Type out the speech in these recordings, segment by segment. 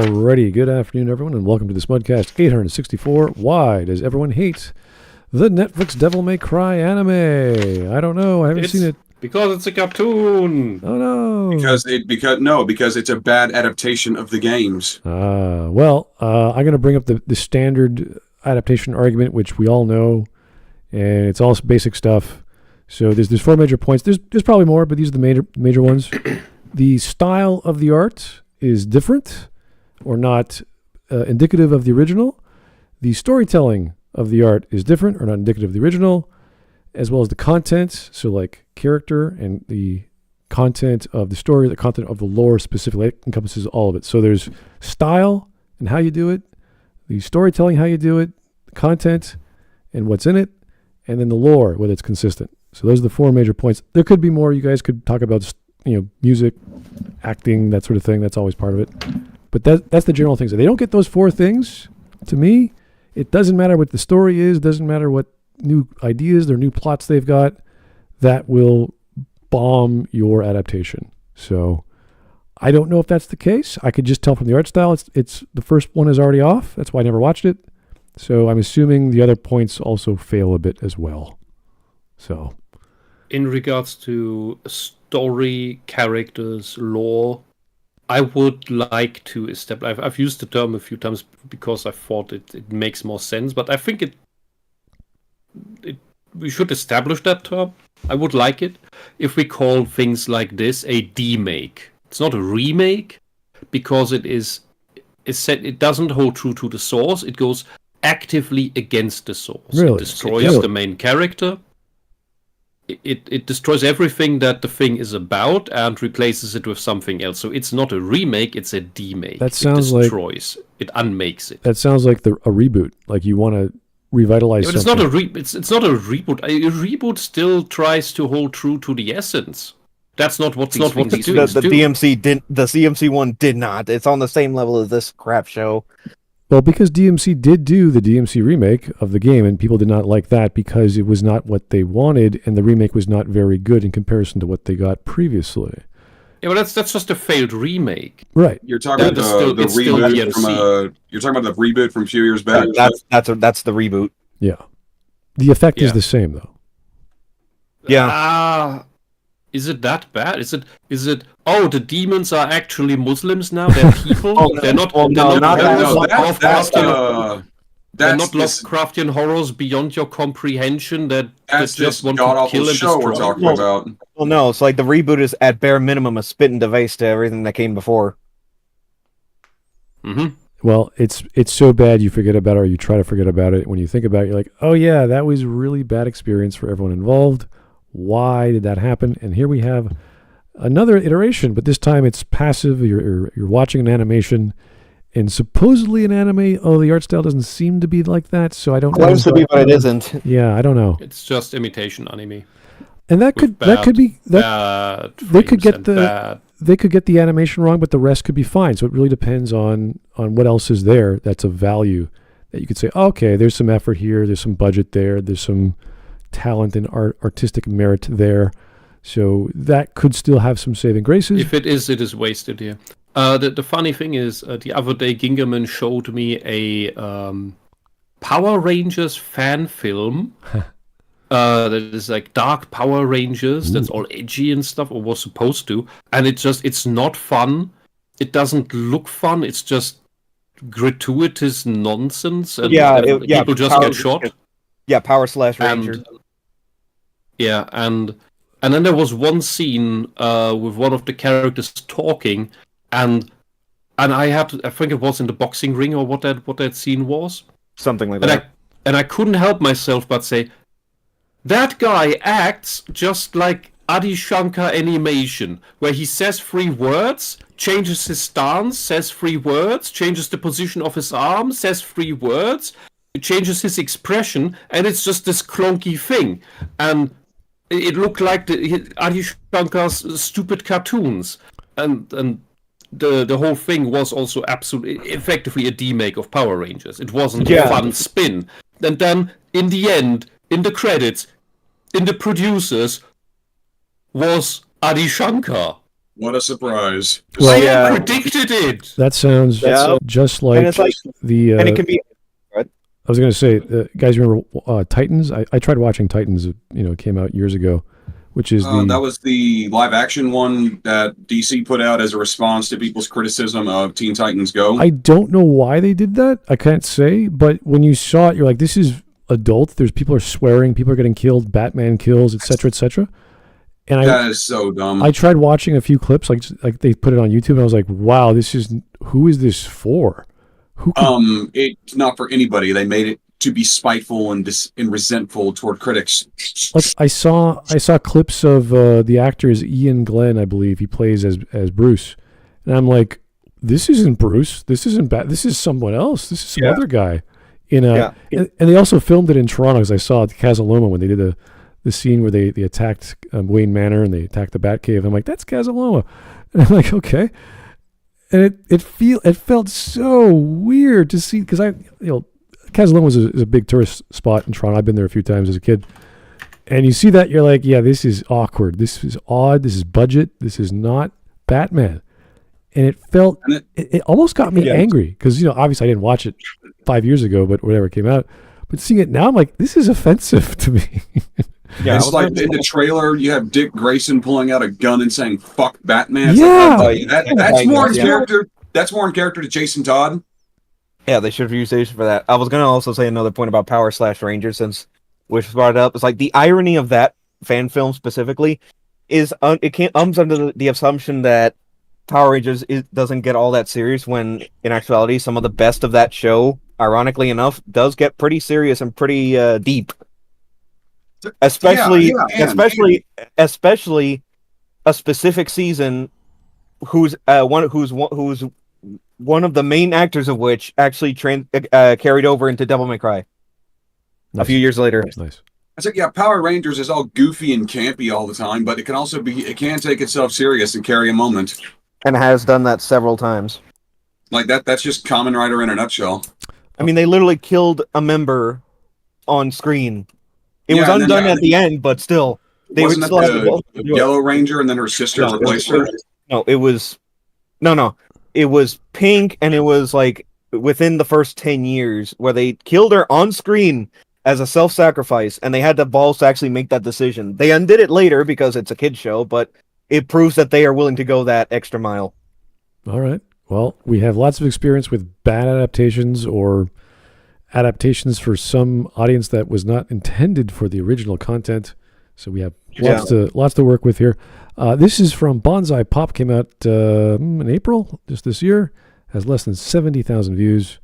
Alrighty, good afternoon, everyone, and welcome to the Smudcast 864. Why does everyone hate the Netflix Devil May Cry anime? I don't know. I haven't seen it. Because it's a cartoon. Oh no. Because it's a bad adaptation of the games. I'm going to bring up the standard adaptation argument, which we all know, and it's all basic stuff. So there's four major points. There's probably more, but these are the major ones. The style of the art is different or not indicative of the original. The storytelling of the art is different or not indicative of the original, as well as the content, so like character and the content of the story, the content of the lore specifically. It encompasses all of it. So there's style and how you do it, the storytelling, how you do it, the content and what's in it, and then the lore, whether it's consistent. So those are the four major points. There could be more. You guys could talk about, music, acting, that sort of thing. That's always part of it. But that's the general things. If they don't get those four things, to me, it doesn't matter what the story is, doesn't matter what new ideas or new plots they've got, that will bomb your adaptation. So I don't know if that's the case. I could just tell from the art style, it's the first one is already off. That's why I never watched it. So I'm assuming the other points also fail a bit as well. So in regards to story, characters, lore, I would like to establish. I've used the term a few times because I thought it makes more sense, but I think we should establish that term. I would like it if we call things like this a demake. It's not a remake because it doesn't hold true to the source. It goes actively against the source. Really? It destroys the main character. It destroys everything that the thing is about and replaces it with something else. So it's not a remake, it's a demake. That sounds it destroys. It unmakes it. That sounds like a reboot. Like you want to revitalize something. It's not a reboot. A reboot still tries to hold true to the essence. That's not what these things do. The CMC one did not. It's on the same level as this crap show. Well, because DMC did do the DMC remake of the game, and people did not like that because it was not what they wanted, and the remake was not very good in comparison to what they got previously. Yeah, but that's just a failed remake. Right. You're talking about the reboot from you're talking about the reboot from a few years back. That's the reboot. Yeah. The effect is the same though. Yeah. Is it that bad? Is it? Oh, the demons are actually Muslims now. They're people. They're not. They're not Lovecraftian horrors beyond your comprehension. That just want to kill and destroy. We're talking about. Well, no. It's like the reboot is at bare minimum a spit and device to everything that came before. Mm-hmm. Well, it's so bad you forget about it, or you try to forget about it. When you think about it, you're like, oh yeah, that was a really bad experience for everyone involved. Why did that happen? And here we have another iteration, but this time it's passive. You're watching an animation, and supposedly an anime. Oh, the art style doesn't seem to be like that, so I don't know. Claims to be, but it isn't. Yeah, I don't know. It's just imitation anime. And they could get the animation wrong, but the rest could be fine. So it really depends on what else is there that's of value that you could say, okay, there's some effort here, there's some budget there, there's some talent and artistic merit there, so that could still have some saving graces. If it is wasted here. The funny thing is, the other day Gingerman showed me a Power Rangers fan film that is like Dark Power Rangers. That's all edgy and stuff, or was supposed to, and it's not fun. It doesn't look fun. It's just gratuitous nonsense, and people just get shot. Yeah, Power/Ranger. And then there was one scene with one of the characters talking, and I think it was in the boxing ring or what that scene was. Something like that. And I couldn't help myself but say, that guy acts just like Adi Shankar animation, where he says 3 words, changes his stance, says 3 words, changes the position of his arm, says 3 words, changes his expression, and it's just this clunky thing. And it looked like Adi Shankar's stupid cartoons. And the whole thing was also absolutely, effectively a demake of Power Rangers. It wasn't a fun spin. And then, in the end, in the credits, in the producers, was Adi Shankar. What a surprise. Well, I predicted it. That sounds just like, And it's like, the. and it can be. I was going to say, guys, remember Titans? I tried watching Titans. It came out years ago, which is that was the live action one that DC put out as a response to people's criticism of Teen Titans Go. I don't know why they did that. I can't say, but when you saw it, you're like, this is adult. There's people are swearing, people are getting killed, Batman kills, etc., etc. And that is so dumb. I tried watching a few clips, like they put it on YouTube, and I was like, wow, who is this for? It's not for anybody. They made it to be spiteful and resentful toward critics. Like I saw clips of the actor is Ian Glenn, I believe he plays as Bruce, and I'm like, this isn't Bruce. This isn't this is someone else. This is some other guy. And they also filmed it in Toronto, because I saw at Casaloma when they did the scene where they attacked Wayne Manor and they attacked the Batcave. I'm like, that's Casaloma, and I'm like, okay. And it felt so weird to see, because Casaloma is a big tourist spot in Toronto. I've been there a few times as a kid, and you see that, you're like, yeah, this is awkward. This is odd. This is budget. This is not Batman. And it felt, it almost got me angry, because obviously I didn't watch it 5 years ago, but whatever came out. But seeing it now, I'm like, this is offensive to me. Yeah, it's like in the trailer, you have Dick Grayson pulling out a gun and saying "fuck Batman." It's that's more in character. That's more in character to Jason Todd. Yeah, they should have used Jason for that. I was gonna also say another point about Power/Rangers, since Whisp brought it up. It's like the irony of that fan film specifically is it can't under the assumption that Power Rangers doesn't get all that serious, when in actuality some of the best of that show, ironically enough, does get pretty serious and pretty deep. Especially a specific season who's one of the main actors of which actually carried over into Devil May Cry a few years later. Nice. I said, Power Rangers is all goofy and campy all the time, but it can take itself serious and carry a moment. And has done that several times. Like that's just Kamen Rider in a nutshell. I mean, they literally killed a member on screen. It was undone at the end, but still. They wasn't the Yellow Ranger and then her sister replaced her? No, it was... No. It was Pink, and it was like within the first 10 years, where they killed her on screen as a self-sacrifice, and they had the balls to actually make that decision. They undid it later because it's a kid's show, but it proves that they are willing to go that extra mile. All right. Well, we have lots of experience with bad adaptations, or adaptations for some audience that was not intended for the original content. So we have lots to work with here. This is from Bonsai Pop, came out in April, just this year. Has less than 70,000 views.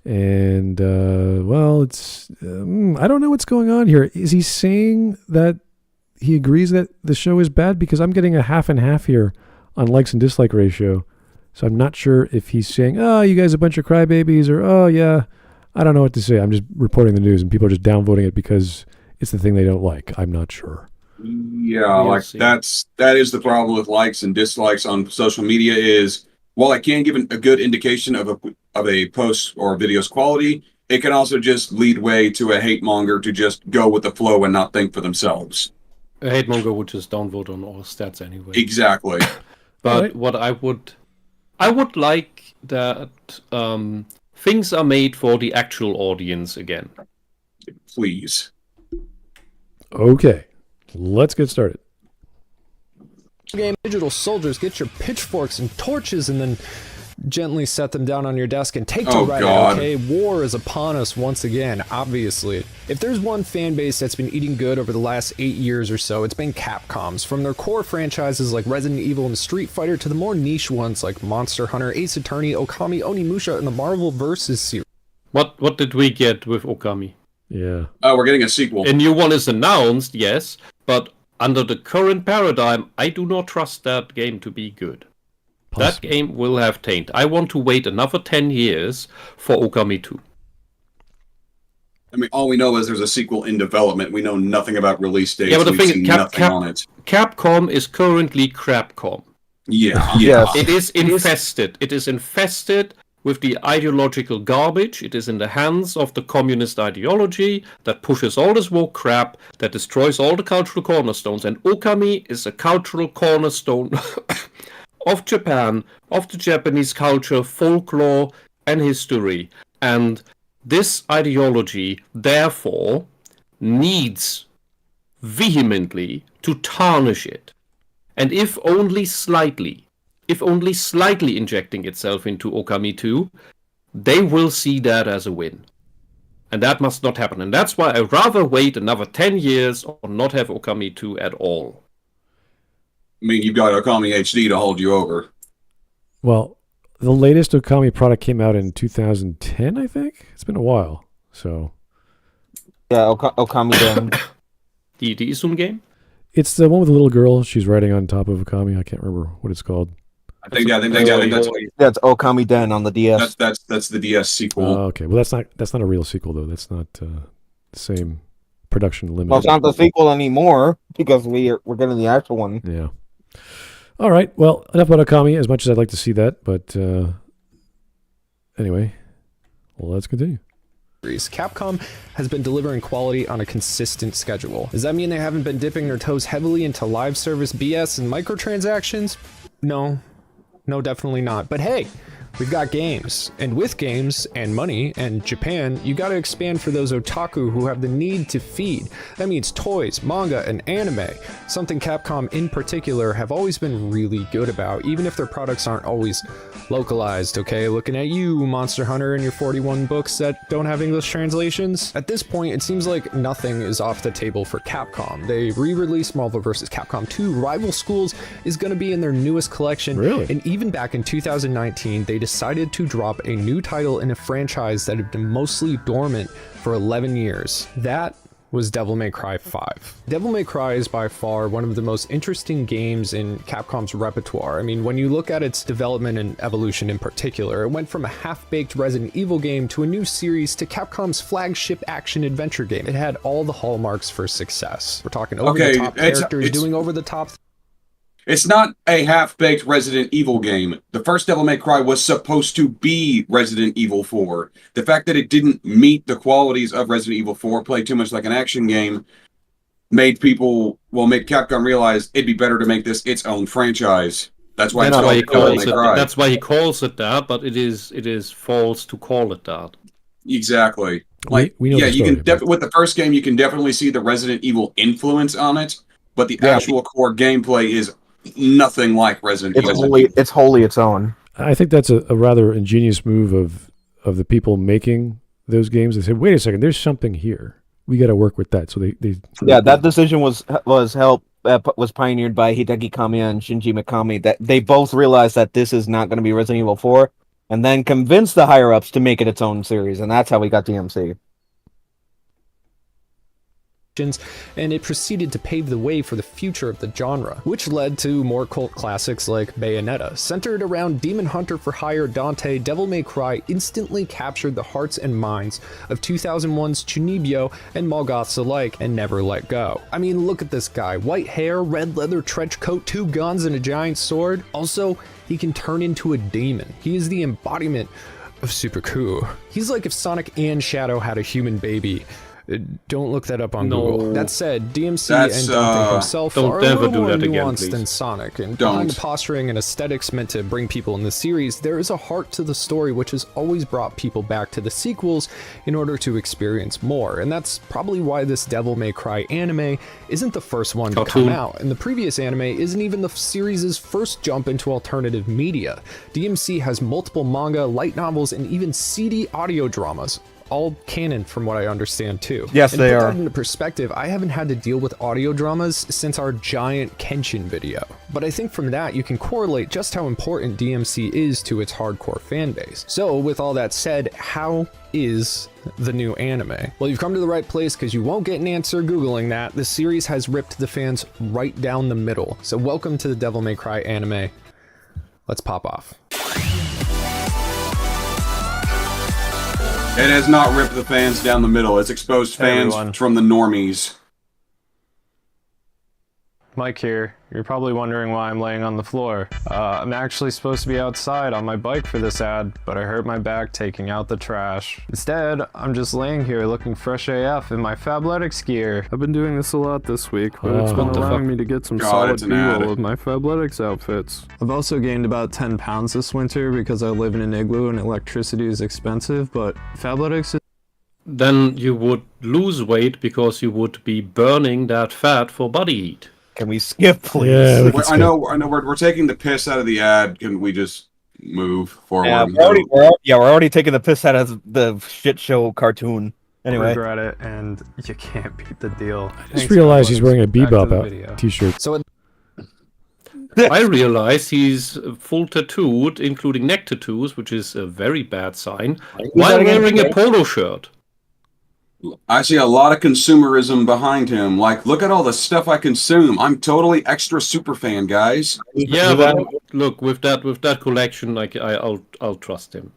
And, it's... I don't know what's going on here. Is he saying that he agrees that the show is bad? Because I'm getting a half and half here on likes and dislike ratio. So I'm not sure if he's saying, oh, you guys are a bunch of crybabies, or, oh, yeah, I don't know what to say. I'm just reporting the news, and people are just downvoting it because it's the thing they don't like. I'm not sure. Yeah, that is the problem with likes and dislikes on social media. Is while it can give a good indication of a post or video's quality, it can also just lead way to a hate monger to just go with the flow and not think for themselves. A hate monger would just downvote on all stats anyway. Exactly. But what I would like that things are made for the actual audience again. Please. Okay, let's get started. Game digital soldiers, get your pitchforks and torches and then gently set them down on your desk and take to Reddit, okay? War is upon us once again, obviously. If there's one fan base that's been eating good over the last 8 years or so, it's been Capcom's. From their core franchises like Resident Evil and Street Fighter to the more niche ones like Monster Hunter, Ace Attorney, Okami, Onimusha, and the Marvel vs. series. What did we get with Okami? Yeah. We're getting a sequel. A new one is announced, yes, but under the current paradigm, I do not trust that game to be good. That game will have taint. I want to wait another 10 years for Okami 2. I mean, all we know is there's a sequel in development. We know nothing about release dates. Yeah, but the thing is, nothing on it. Capcom is currently Crapcom. Yeah. It is infested. It is infested with the ideological garbage. It is in the hands of the communist ideology that pushes all this woke crap, that destroys all the cultural cornerstones. And Okami is a cultural cornerstone of Japan, of the Japanese culture, folklore, and history. And this ideology, therefore, needs vehemently to tarnish it. And if only slightly injecting itself into Okami 2, they will see that as a win. And that must not happen. And that's why I'd rather wait another 10 years or not have Okami 2 at all. I mean, you've got Okami HD to hold you over. Well, the latest Okami product came out in 2010, I think. It's been a while. So Yeah, Okami Den. The Izum game? it's the one with the little girl. She's riding on top of Okami. I can't remember what it's called. I think that's Okami Den on the DS. That's the DS sequel. Okay, well that's not a real sequel though. That's not the same production limit. Well, it's not the sequel anymore because we're getting the actual one. Yeah. All right. Well, enough about Okami. As much as I'd like to see that, but anyway, well, let's continue. Capcom has been delivering quality on a consistent schedule. Does that mean they haven't been dipping their toes heavily into live service BS and microtransactions? No, definitely not. But hey, we've got games, and with games and money and Japan, you gotta expand for those otaku who have the need to feed. That means toys, manga, and anime, something Capcom in particular have always been really good about, even if their products aren't always localized, okay? Looking at you, Monster Hunter, and your 41 books that don't have English translations. At this point, it seems like nothing is off the table for Capcom. They re-released Marvel vs. Capcom 2. Rival Schools is gonna be in their newest collection. Really? And even back in 2019, they decided to drop a new title in a franchise that had been mostly dormant for 11 years. That was Devil May Cry 5. Devil May Cry is by far one of the most interesting games in Capcom's repertoire. I mean, when you look at its development and evolution in particular, it went from a half-baked Resident Evil game to a new series to Capcom's flagship action-adventure game. It had all the hallmarks for success. We're talking over-the-top characters doing over-the-top. It's not a half-baked Resident Evil game. The first Devil May Cry was supposed to be Resident Evil 4. The fact that it didn't meet the qualities of Resident Evil 4, play too much like an action game, made Capcom realize it'd be better to make this its own franchise. That's why it's called Devil May Cry. That's why he calls it that, but it is false to call it that. Exactly. We know the story, with the first game, you can definitely see the Resident Evil influence on it, but the actual core gameplay is nothing like Resident Evil. It's wholly its own. I think that's a rather ingenious move of the people making those games. They said, "Wait a second, there's something here. We got to work with that." So they that decision was pioneered by Hideki Kamiya and Shinji Mikami. That they both realized that this is not going to be Resident Evil 4, and then convinced the higher ups to make it its own series, and that's how we got DMC. And it proceeded to pave the way for the future of the genre, which led to more cult classics like Bayonetta. Centered around Demon Hunter for Hire Dante, Devil May Cry instantly captured the hearts and minds of 2001's Chunibyo and Malgoths alike and never let go. I mean, look at this guy. White hair, red leather trench coat, 2 guns, and a giant sword. Also, he can turn into a demon. He is the embodiment of super cool. He's like if Sonic and Shadow had a human baby. Don't look that up on Google. That said, DMC and Dante himself are a little more nuanced than Sonic, and behind the posturing and aesthetics meant to bring people in the series, there is a heart to the story which has always brought people back to the sequels in order to experience more, and that's probably why this Devil May Cry anime isn't the first one to come out, and the previous anime isn't even the series' first jump into alternative media. DMC has multiple manga, light novels, and even CD audio dramas. All canon from what I understand too. Yes, they are. To put that into perspective, I haven't had to deal with audio dramas since our giant Kenshin video. But I think from that you can correlate just how important DMC is to its hardcore fan base. So with all that said, how is the new anime? Well, you've come to the right place because you won't get an answer Googling that. The series has ripped the fans right down the middle. So welcome to the Devil May Cry anime. Let's pop off. It has not ripped the fans down the middle. It's exposed fans from the normies. Mike here. You're probably wondering why I'm laying on the floor. I'm actually supposed to be outside on my bike for this ad, but I hurt my back taking out the trash. Instead, I'm just laying here looking fresh AF in my Fabletics gear. I've been doing this a lot this week, but it's been allowing me to get some solid B-roll of my Fabletics outfits. I've also gained about 10 pounds this winter because I live in an igloo and electricity is expensive, but Fabletics is... Then you would lose weight because you would be burning that fat for body heat. Can we skip, please? Yeah, I know. We're taking the piss out of the ad. Can we just move forward? Yeah, we're already taking the piss out of the shit show cartoon. Anyway, regret it, and you can't beat the deal. I just realized he's wearing a Bebop t-shirt. So I realize he's full tattooed, including neck tattoos, which is a very bad sign, while wearing a polo shirt. I see a lot of consumerism behind him. Like, look at all the stuff I consume. I'm totally extra super fan, guys. Yeah, but look, with that collection, like I'll trust him.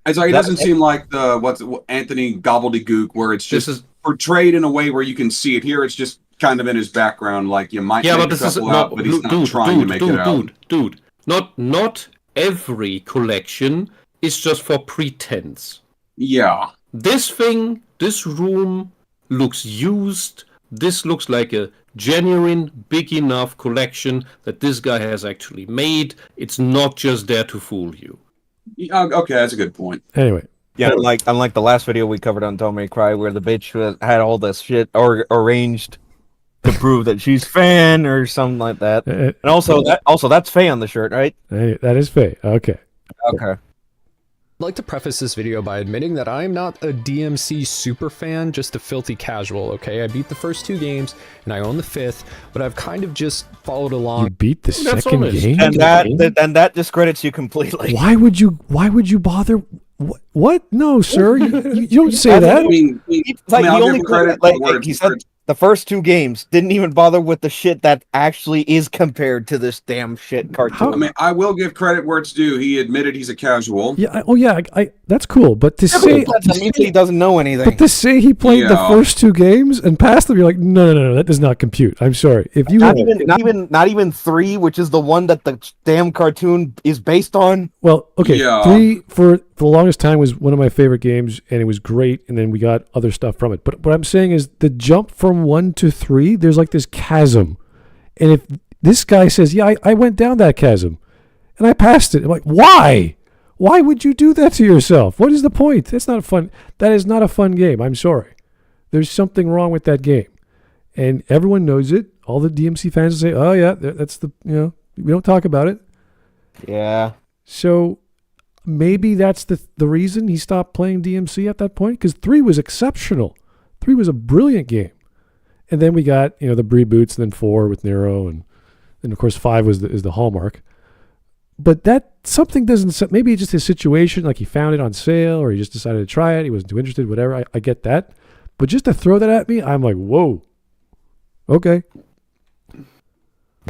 It's like it doesn't seem like the Anthony Gobbledygook, where it's just portrayed in a way where you can see it. Here, it's just kind of in his background, like you might make a couple out, but he's not trying to make it out. Dude, not every collection is just for pretense. Yeah. This room looks used. This looks like a genuine, big enough collection that this guy has actually made. It's not just there to fool you. Okay, that's a good point. Anyway. Yeah, unlike the last video we covered on Don't Make Cry, where the bitch had all this shit arranged to prove that she's fan or something like that. And also that's Faye on the shirt, right? That is Faye. Okay. Okay. I'd like to preface this video by admitting that I am not a DMC super fan, just a filthy casual, okay? I beat the first 2 games, and I own the 5th, but I've kind of just followed along. You beat the second game? And that discredits you completely. Why would you bother? What? No, sir. You don't say that. He said the first 2 games didn't even bother with the shit that actually is compared to this damn shit cartoon. I mean, I will give credit where it's due. He admitted he's a casual. Yeah. I that's cool. But to say that means he doesn't know anything. But to say he played the first 2 games and passed them, you're like, no, that does not compute. I'm sorry. If you not even 3, which is the one that the damn cartoon is based on. Well, okay, 3 for the longest time was one of my favorite games, and it was great. And then we got other stuff from it. But what I'm saying is the jump from 1 to 3, there's like this chasm, and if this guy says, "Yeah, I went down that chasm, and I passed it," I'm like, why? Why would you do that to yourself? What is the point? That's not fun. That is not a fun game. I'm sorry. There's something wrong with that game, and everyone knows it. All the DMC fans say, "Oh yeah, that's we don't talk about it." Yeah. So maybe that's the reason he stopped playing DMC at that point, because 3 was exceptional. 3 was a brilliant game. And then we got, the reboots, and then 4 with Nero, and of course 5 is the hallmark. But that something doesn't, maybe it's just his situation, like he found it on sale, or he just decided to try it, he wasn't too interested, whatever. I get that. But just to throw that at me, I'm like, whoa. Okay.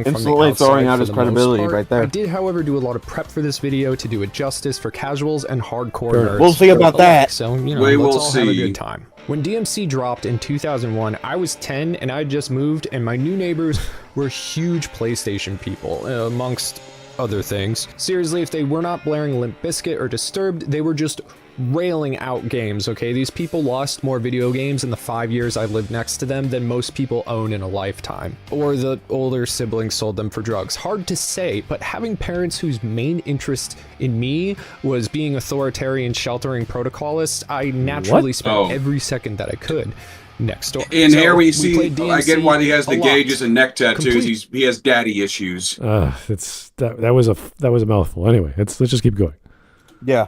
Instantly throwing out his credibility right there. I did, however, do a lot of prep for this video to do it justice for casuals and hardcore nerds. We'll see about that. So, let's all have a good time. When DMC dropped in 2001, I was 10 and I had just moved, and my new neighbors were huge PlayStation people, amongst other things. Seriously, if they were not blaring Limp Bizkit or Disturbed, they were just railing out games, okay? These people lost more video games in the 5 years I lived next to them than most people own in a lifetime. Or the older siblings sold them for drugs. Hard to say, but having parents whose main interest in me was being authoritarian, sheltering protocolists, I naturally spent every second that I could next door. And so here we see, I get why he has the gauges and neck tattoos. He has daddy issues. That was a mouthful. Anyway, let's just keep going. Yeah.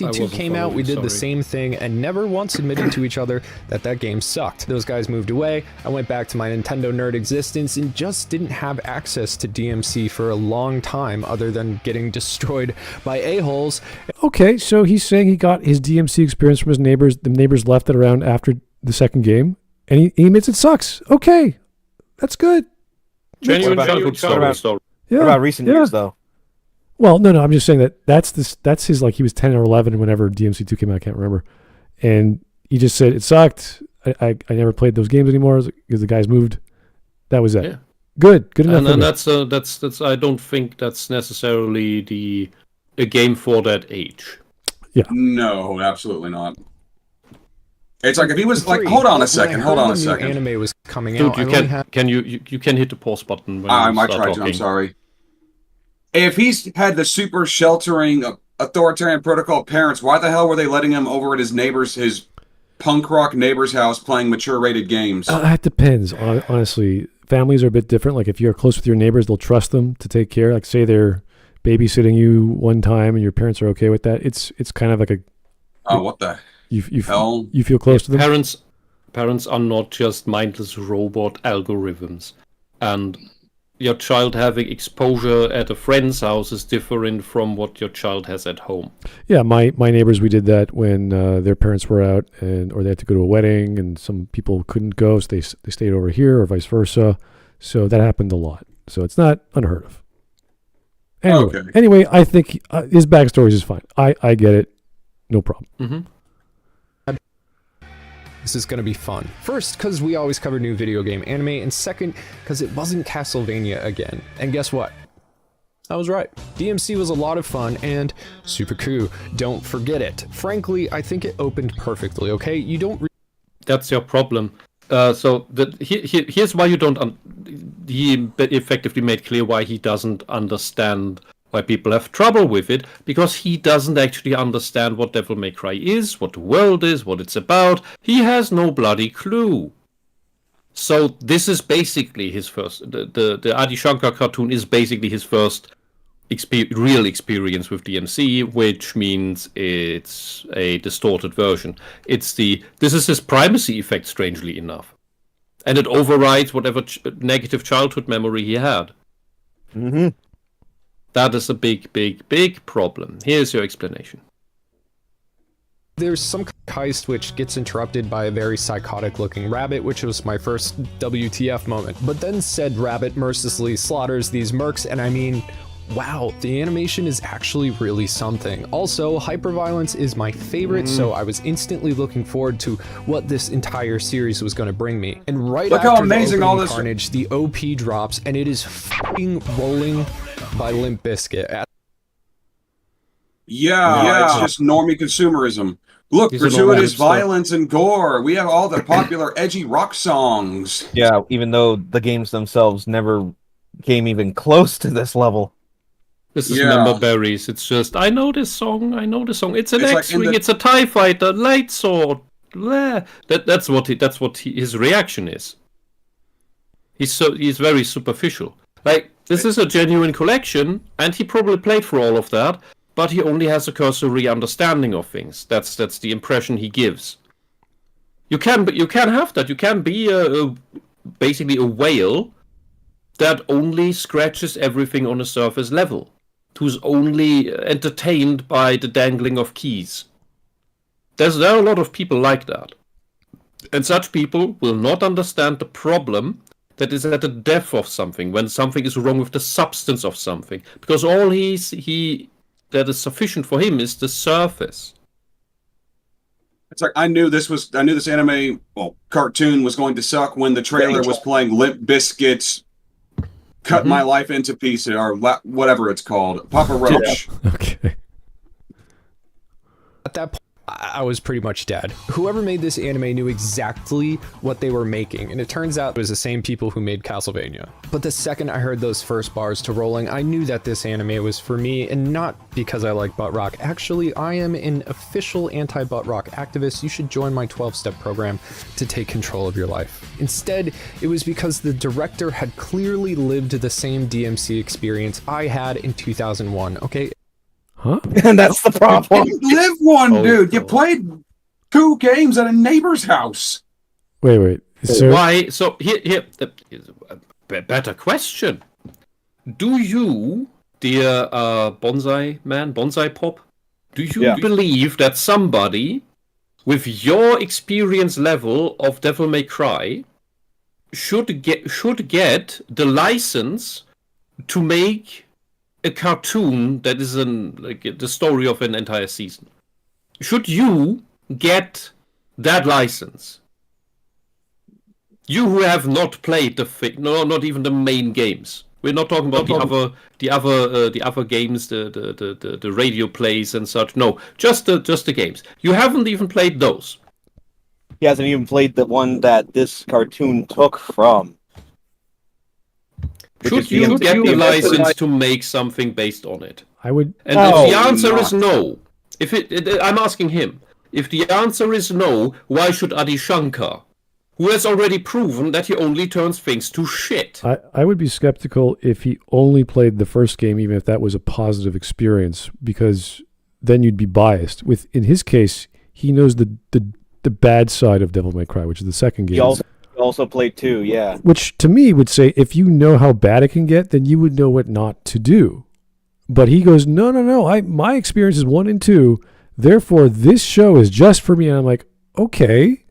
D2 came out, we did the same thing, and never once admitted to each other that game sucked. Those guys moved away, I went back to my Nintendo nerd existence, and just didn't have access to DMC for a long time, other than getting destroyed by a-holes. Okay, so he's saying he got his DMC experience from his neighbors. The neighbors left it around after the second game, and he admits it sucks. Okay, that's good. Genuine story. Yeah. What about recent years, though? Well, no, I'm just saying that's his, like, he was 10 or 11 whenever DMC2 came out, I can't remember. And he just said, it sucked. I never played those games anymore because the guys moved. That was it. Yeah. Good enough. And that's. I don't think that's necessarily a game for that age. Yeah. No, absolutely not. It's like if he was like, hold on a second. Anime was coming Dude, out. you can hit the pause button when I you might start try talking. to. I'm sorry. If he's had the super sheltering, authoritarian protocol parents, why the hell were they letting him over at his punk rock neighbor's house playing mature rated games? It depends. Honestly, families are a bit different. Like if you're close with your neighbors, they'll trust them to take care. Like say they're babysitting you one time and your parents are okay with that. It's kind of like a. Oh, what the hell? You feel close to them. Parents are not just mindless robot algorithms, and your child having exposure at a friend's house is different from what your child has at home. Yeah, my neighbors, we did that when their parents were out or they had to go to a wedding and some people couldn't go, so they stayed over here or vice versa. So that happened a lot. So it's not unheard of. Anyway, I think his backstory is fine. I get it. No problem. Mm-hmm. This is going to be fun. First, because we always cover new video game anime, and second, because it wasn't Castlevania again. And guess what? I was right. DMC was a lot of fun and super cool. Don't forget it. Frankly, I think it opened perfectly, okay? You don't... That's your problem. Here's why you don't... he effectively made clear why he doesn't understand why people have trouble with it, because he doesn't actually understand what Devil May Cry is, what the world is, what it's about. He has no bloody clue. So this is basically his first... The Adi Shankar cartoon is basically his first real experience with DMC, which means it's a distorted version. This is his primacy effect, strangely enough. And it overrides whatever negative childhood memory he had. Mm-hmm. That is a big, big, big problem. Here's your explanation. There's some heist which gets interrupted by a very psychotic-looking rabbit, which was my first WTF moment. But then said rabbit mercilessly slaughters these mercs, and I mean, wow, the animation is actually really something. Also, hyperviolence is my favorite, so I was instantly looking forward to what this entire series was going to bring me. And right Look after how amazing the all opening this carnage, the OP drops, and it is f***ing Rolling by Limp Bizkit. Yeah, it's just normie consumerism. Look, gratuitous violence and gore. We have all the popular edgy rock songs. Yeah, even though the games themselves never came even close to this level. This is Member Berries. It's just, I know this song. It's an X-Wing, it's a TIE fighter, light sword. That's what his reaction is. He's very superficial. Like, this is a genuine collection, and he probably played for all of that, but he only has a cursory understanding of things. That's the impression he gives. You can have that. You can be basically a whale that only scratches everything on a surface level, who's only entertained by the dangling of keys. There are a lot of people like that. And such people will not understand the problem that is at the depth of something, when something is wrong with the substance of something. Because all that is sufficient for him is the surface. It's like I knew this anime cartoon was going to suck when the trailer was playing Limp Bizkit's Cut My Life into Pieces, or whatever it's called. Papa Roach. Yeah. Okay. At that point, I was pretty much dead. Whoever made this anime knew exactly what they were making, and it turns out it was the same people who made Castlevania. But the second I heard those first bars to Rolling, I knew that this anime was for me, and not because I like butt rock. Actually, I am an official anti-butt rock activist. You should join my 12-step program to take control of your life. Instead, it was because the director had clearly lived the same DMC experience I had in 2001, okay? Huh? And that's the problem. You live one, dude. You played 2 games at a neighbor's house. Wait. Why? So here, a better question. Do you, dear Bonsai Pop, do you believe that somebody with your experience level of Devil May Cry should get the license to make a cartoon that is the story of an entire season? Should you get that license? You who have not played not even the main games. We're not talking about the other games, the radio plays and such. No, just the games. You haven't even played those. He hasn't even played the one that this cartoon took from. Should you get the license to make something based on it? I would. And if the answer is no, I'm asking him. If the answer is no, why should Adi Shankar, who has already proven that he only turns things to shit? I would be skeptical if he only played the first game, even if that was a positive experience, because then you'd be biased. In his case, he knows the bad side of Devil May Cry, which is the second game. He also played 2, yeah. Which to me would say, if you know how bad it can get, then you would know what not to do. But he goes, no. My experience is 1 and 2. Therefore, this show is just for me. And I'm like, okay.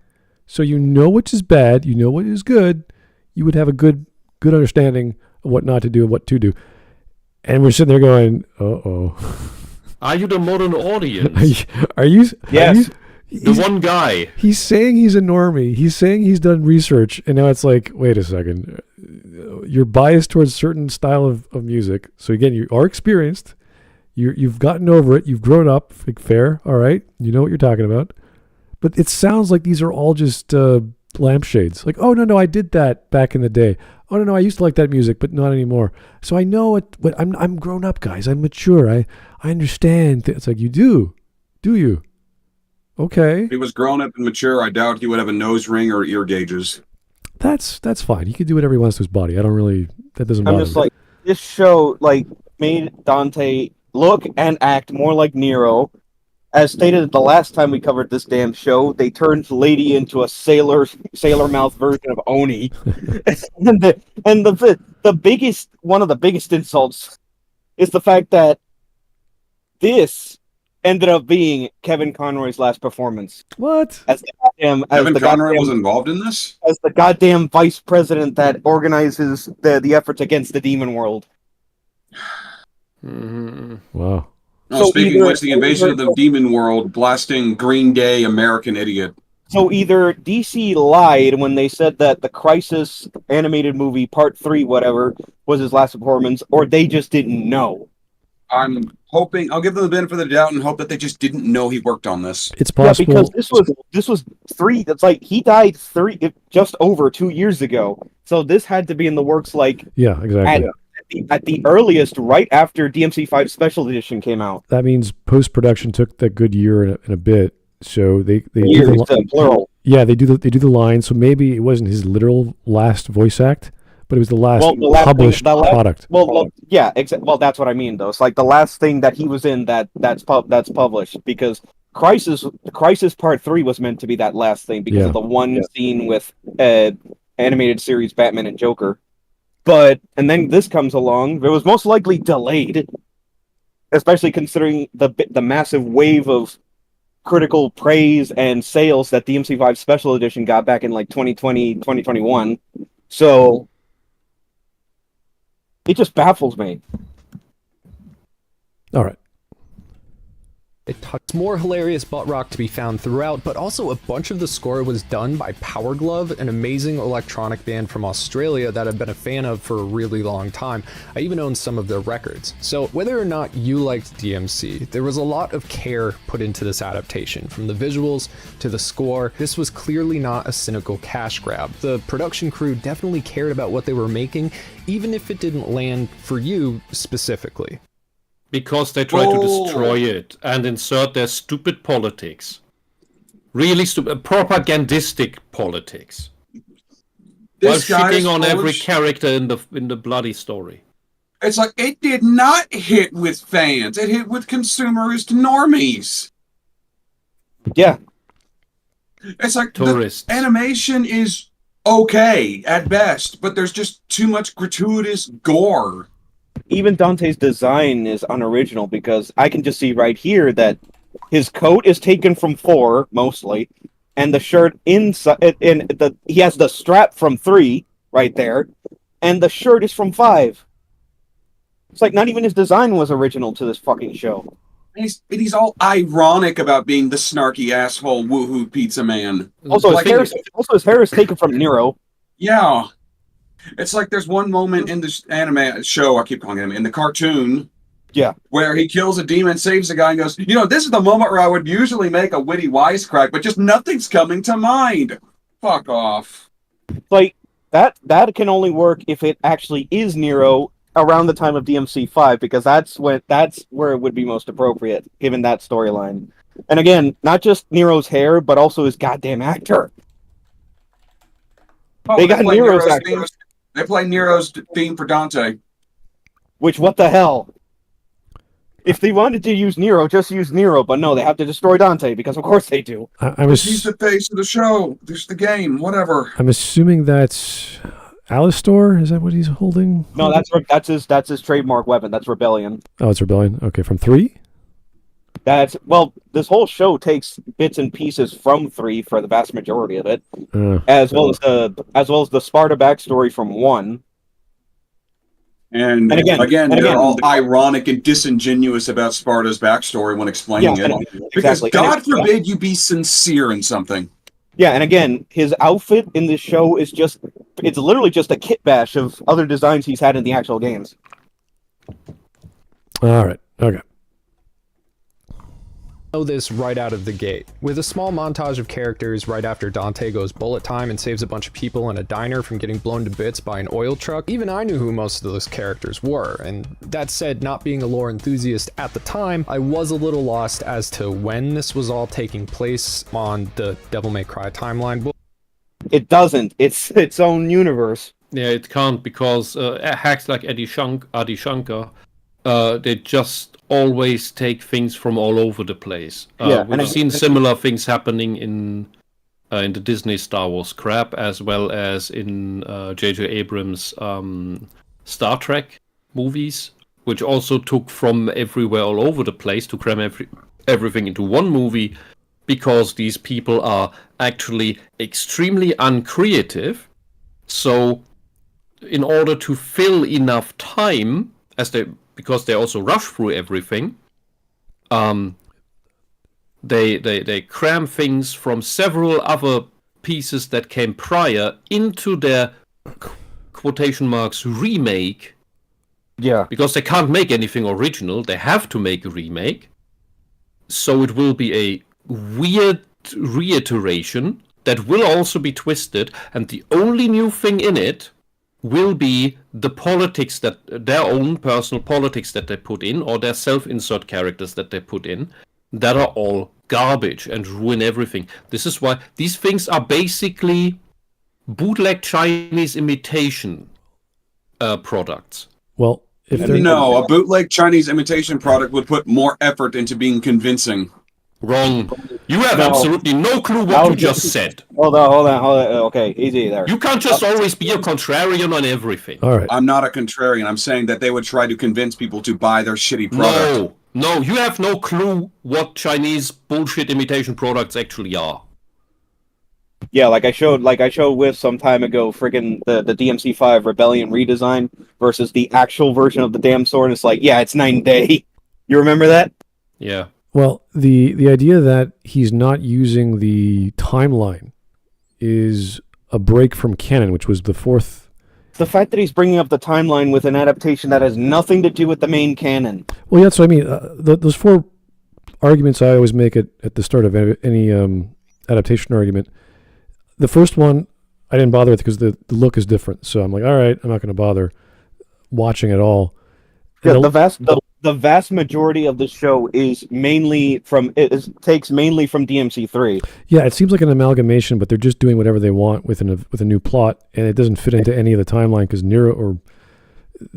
So you know which is bad, you know what is good. You would have a good understanding of what not to do and what to do. And we're sitting there going, uh-oh. Are you the modern audience? Are you? Yes. The one guy. He's saying he's a normie. He's saying he's done research. And now it's like, wait a second. You're biased towards a certain style of music. So again, you are experienced. You've gotten over it. You've grown up. Fair. All right. You know what you're talking about. But it sounds like these are all just lampshades. Like, oh, no, I did that back in the day. Oh, no, I used to like that music, but not anymore. So I know what I'm grown up, guys. I'm mature. I understand. It's like, you do you? Okay. If he was grown up and mature, I doubt he would have a nose ring or ear gauges. That's fine. He can do whatever he wants to his body. That doesn't bother me. I'm just like, this show made Dante look and act more like Nero. As stated the last time we covered this damn show, they turned Lady into a sailor mouth version of Oni. and the biggest one of the biggest insults is the fact that this ended up being Kevin Conroy's last performance. What? Kevin Conroy was involved in this? As the goddamn vice president that organizes the efforts against the demon world. Mm-hmm. Wow. So speaking of which, the invasion of the demon world, blasting Green Day, American Idiot. So either DC lied when they said that the Crisis animated movie, Part 3, whatever, was his last performance, or they just didn't know. I'm hoping, I'll give them the benefit of the doubt and hope that they just didn't know he worked on this. It's possible. Yeah, because this was 3, it's like he died just over 2 years ago. So this had to be in the works yeah, exactly. At the earliest, right after DMC5 Special Edition came out. That means post-production took that good year and a bit. So they years, plural. Yeah, they do the line. So maybe it wasn't his literal last voice act, but it was the last published product. Yeah, well, that's what I mean, though. It's like the last thing that he was in that's published, because Crisis Part 3 was meant to be that last thing because of the one scene with animated series Batman and Joker. And then this comes along. It was most likely delayed, especially considering the massive wave of critical praise and sales that DMC5 Special Edition got back in 2020, 2021. So it just baffles me. All right. It's more hilarious butt rock to be found throughout, but also a bunch of the score was done by Power Glove, an amazing electronic band from Australia that I've been a fan of for a really long time. I even own some of their records. So whether or not you liked DMC, there was a lot of care put into this adaptation, from the visuals to the score. This was clearly not a cynical cash grab. The production crew definitely cared about what they were making, even if it didn't land for you specifically. Because they try to destroy it and insert their stupid politics. Really stupid, propagandistic politics. While shitting on every character in the bloody story. It's like, it did not hit with fans. It hit with consumerist normies. Yeah. It's like, tourists. The animation is okay at best, but there's just too much gratuitous gore. Even Dante's design is unoriginal, because I can just see right here that his coat is taken from 4, mostly, and the shirt inside, he has the strap from 3 right there, and the shirt is from 5. It's like not even his design was original to this fucking show. He's all ironic about being the snarky asshole woohoo pizza man. Also, his hair is taken from Nero. Yeah. It's like there's one moment in this anime show, I keep calling it anime, in the cartoon, where he kills a demon, saves a guy, and goes, this is the moment where I would usually make a witty wisecrack, but just nothing's coming to mind. Fuck off. Like, that can only work if it actually is Nero around the time of DMC5, because that's where it would be most appropriate, given that storyline. And again, not just Nero's hair, but also his goddamn actor. They got Nero's actor. They play Nero's theme for Dante. Which, what the hell? If they wanted to use Nero, just use Nero. But no, they have to destroy Dante, because of course they do. He's the face of the show. There's the game. Whatever. I'm assuming that's Alistor. Is that what he's holding? No, that's his trademark weapon. That's Rebellion. Oh, it's Rebellion. Okay, from 3? This whole show takes bits and pieces from 3 for the vast majority of it, as well as the Sparta backstory from 1. And again, they're all ironic and disingenuous about Sparta's backstory when explaining it. Because exactly. God forbid you be sincere in something. Yeah, and again, his outfit in this show is it's literally just a kit bash of other designs he's had in the actual games. All right. Okay. Know this right out of the gate. With a small montage of characters right after Dante goes bullet time and saves a bunch of people in a diner from getting blown to bits by an oil truck, even I knew who most of those characters were. And that said, not being a lore enthusiast at the time, I was a little lost as to when this was all taking place on the Devil May Cry timeline. It doesn't. It's its own universe. Yeah, it can't, because hacks like Adi Shankar, they just always take things from all over the place. We've seen similar things happening in the Disney Star Wars crap, as well as in J.J. Abrams' Star Trek movies, which also took from everywhere all over the place to cram everything into one movie, because these people are actually extremely uncreative. So in order to fill enough time, because they also rush through everything, they cram things from several other pieces that came prior into their quotation marks remake. Yeah. Because they can't make anything original, they have to make a remake. So it will be a weird reiteration that will also be twisted, and the only new thing in it will be the politics, that their own personal politics that they put in, or their self-insert characters that they put in, that are all garbage and ruin everything. This is why these things are basically bootleg Chinese imitation products. Well, if they're... No, a bootleg Chinese imitation product would put more effort into being convincing. Wrong. You have absolutely no clue what you just said. Hold on. Okay, easy there. You can't just always be a contrarian on everything. All right. I'm not a contrarian. I'm saying that they would try to convince people to buy their shitty product. No, you have no clue what Chinese bullshit imitation products actually are. Yeah, like I showed Whisp some time ago, friggin' the DMC5 Rebellion redesign versus the actual version of the damn sword. It's like, yeah, it's night and day. You remember that? Yeah. Well, the idea that he's not using the timeline is a break from canon, which was the fourth. The fact that he's bringing up the timeline with an adaptation that has nothing to do with the main canon. Well, yeah, that's what I mean. Those 4 arguments I always make at the start of any adaptation argument. The first one, I didn't bother with because the look is different. So I'm like, all right, I'm not going to bother watching it all. Yeah, the vast majority of the show is takes mainly from DMC3. Yeah, it seems like an amalgamation, but they're just doing whatever they want with a new plot, and it doesn't fit into any of the timeline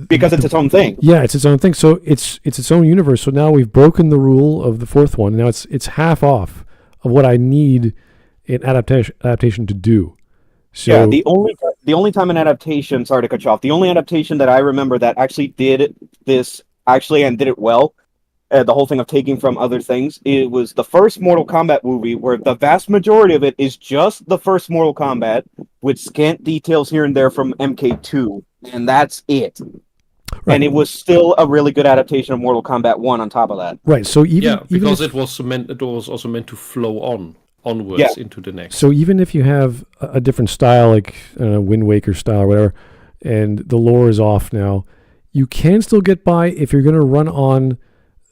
because it's its own thing. Yeah, it's its own thing. So it's its own universe. So now we've broken the rule of the fourth one. Now it's half off of what I need an adaptation to do. So, yeah, the only time an adaptation, sorry to cut you off, the only adaptation that I remember that actually did this and did it well, the whole thing of taking from other things, it was the first Mortal Kombat movie, where the vast majority of it is just the first Mortal Kombat with scant details here and there from MK2, and that's it. Right. And it was still a really good adaptation of Mortal Kombat 1 on top of that. Right. So because it was also meant to flow on onwards into the next. So even if you have a different style, like Wind Waker style or whatever, and the lore is off now, you can still get by if you're going to run on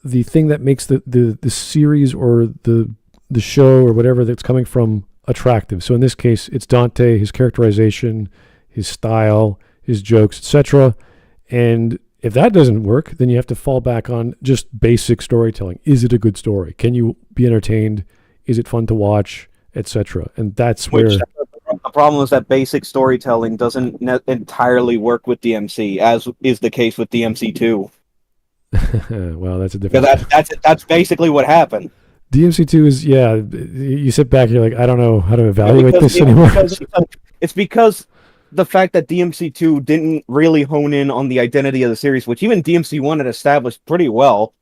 the thing that makes the series or the show or whatever that's coming from attractive. So in this case, it's Dante, his characterization, his style, his jokes, etc. And if that doesn't work, then you have to fall back on just basic storytelling. Is it a good story? Can you be entertained? Is it fun to watch, etc.? And that's where the problem is that basic storytelling doesn't entirely work with DMC, as is the case with DMC2. Well, that's a different. That's basically what happened. DMC2 is you sit back, you're like, I don't know how to evaluate this anymore. It's because the fact that DMC2 didn't really hone in on the identity of the series, which even DMC1 had established pretty well.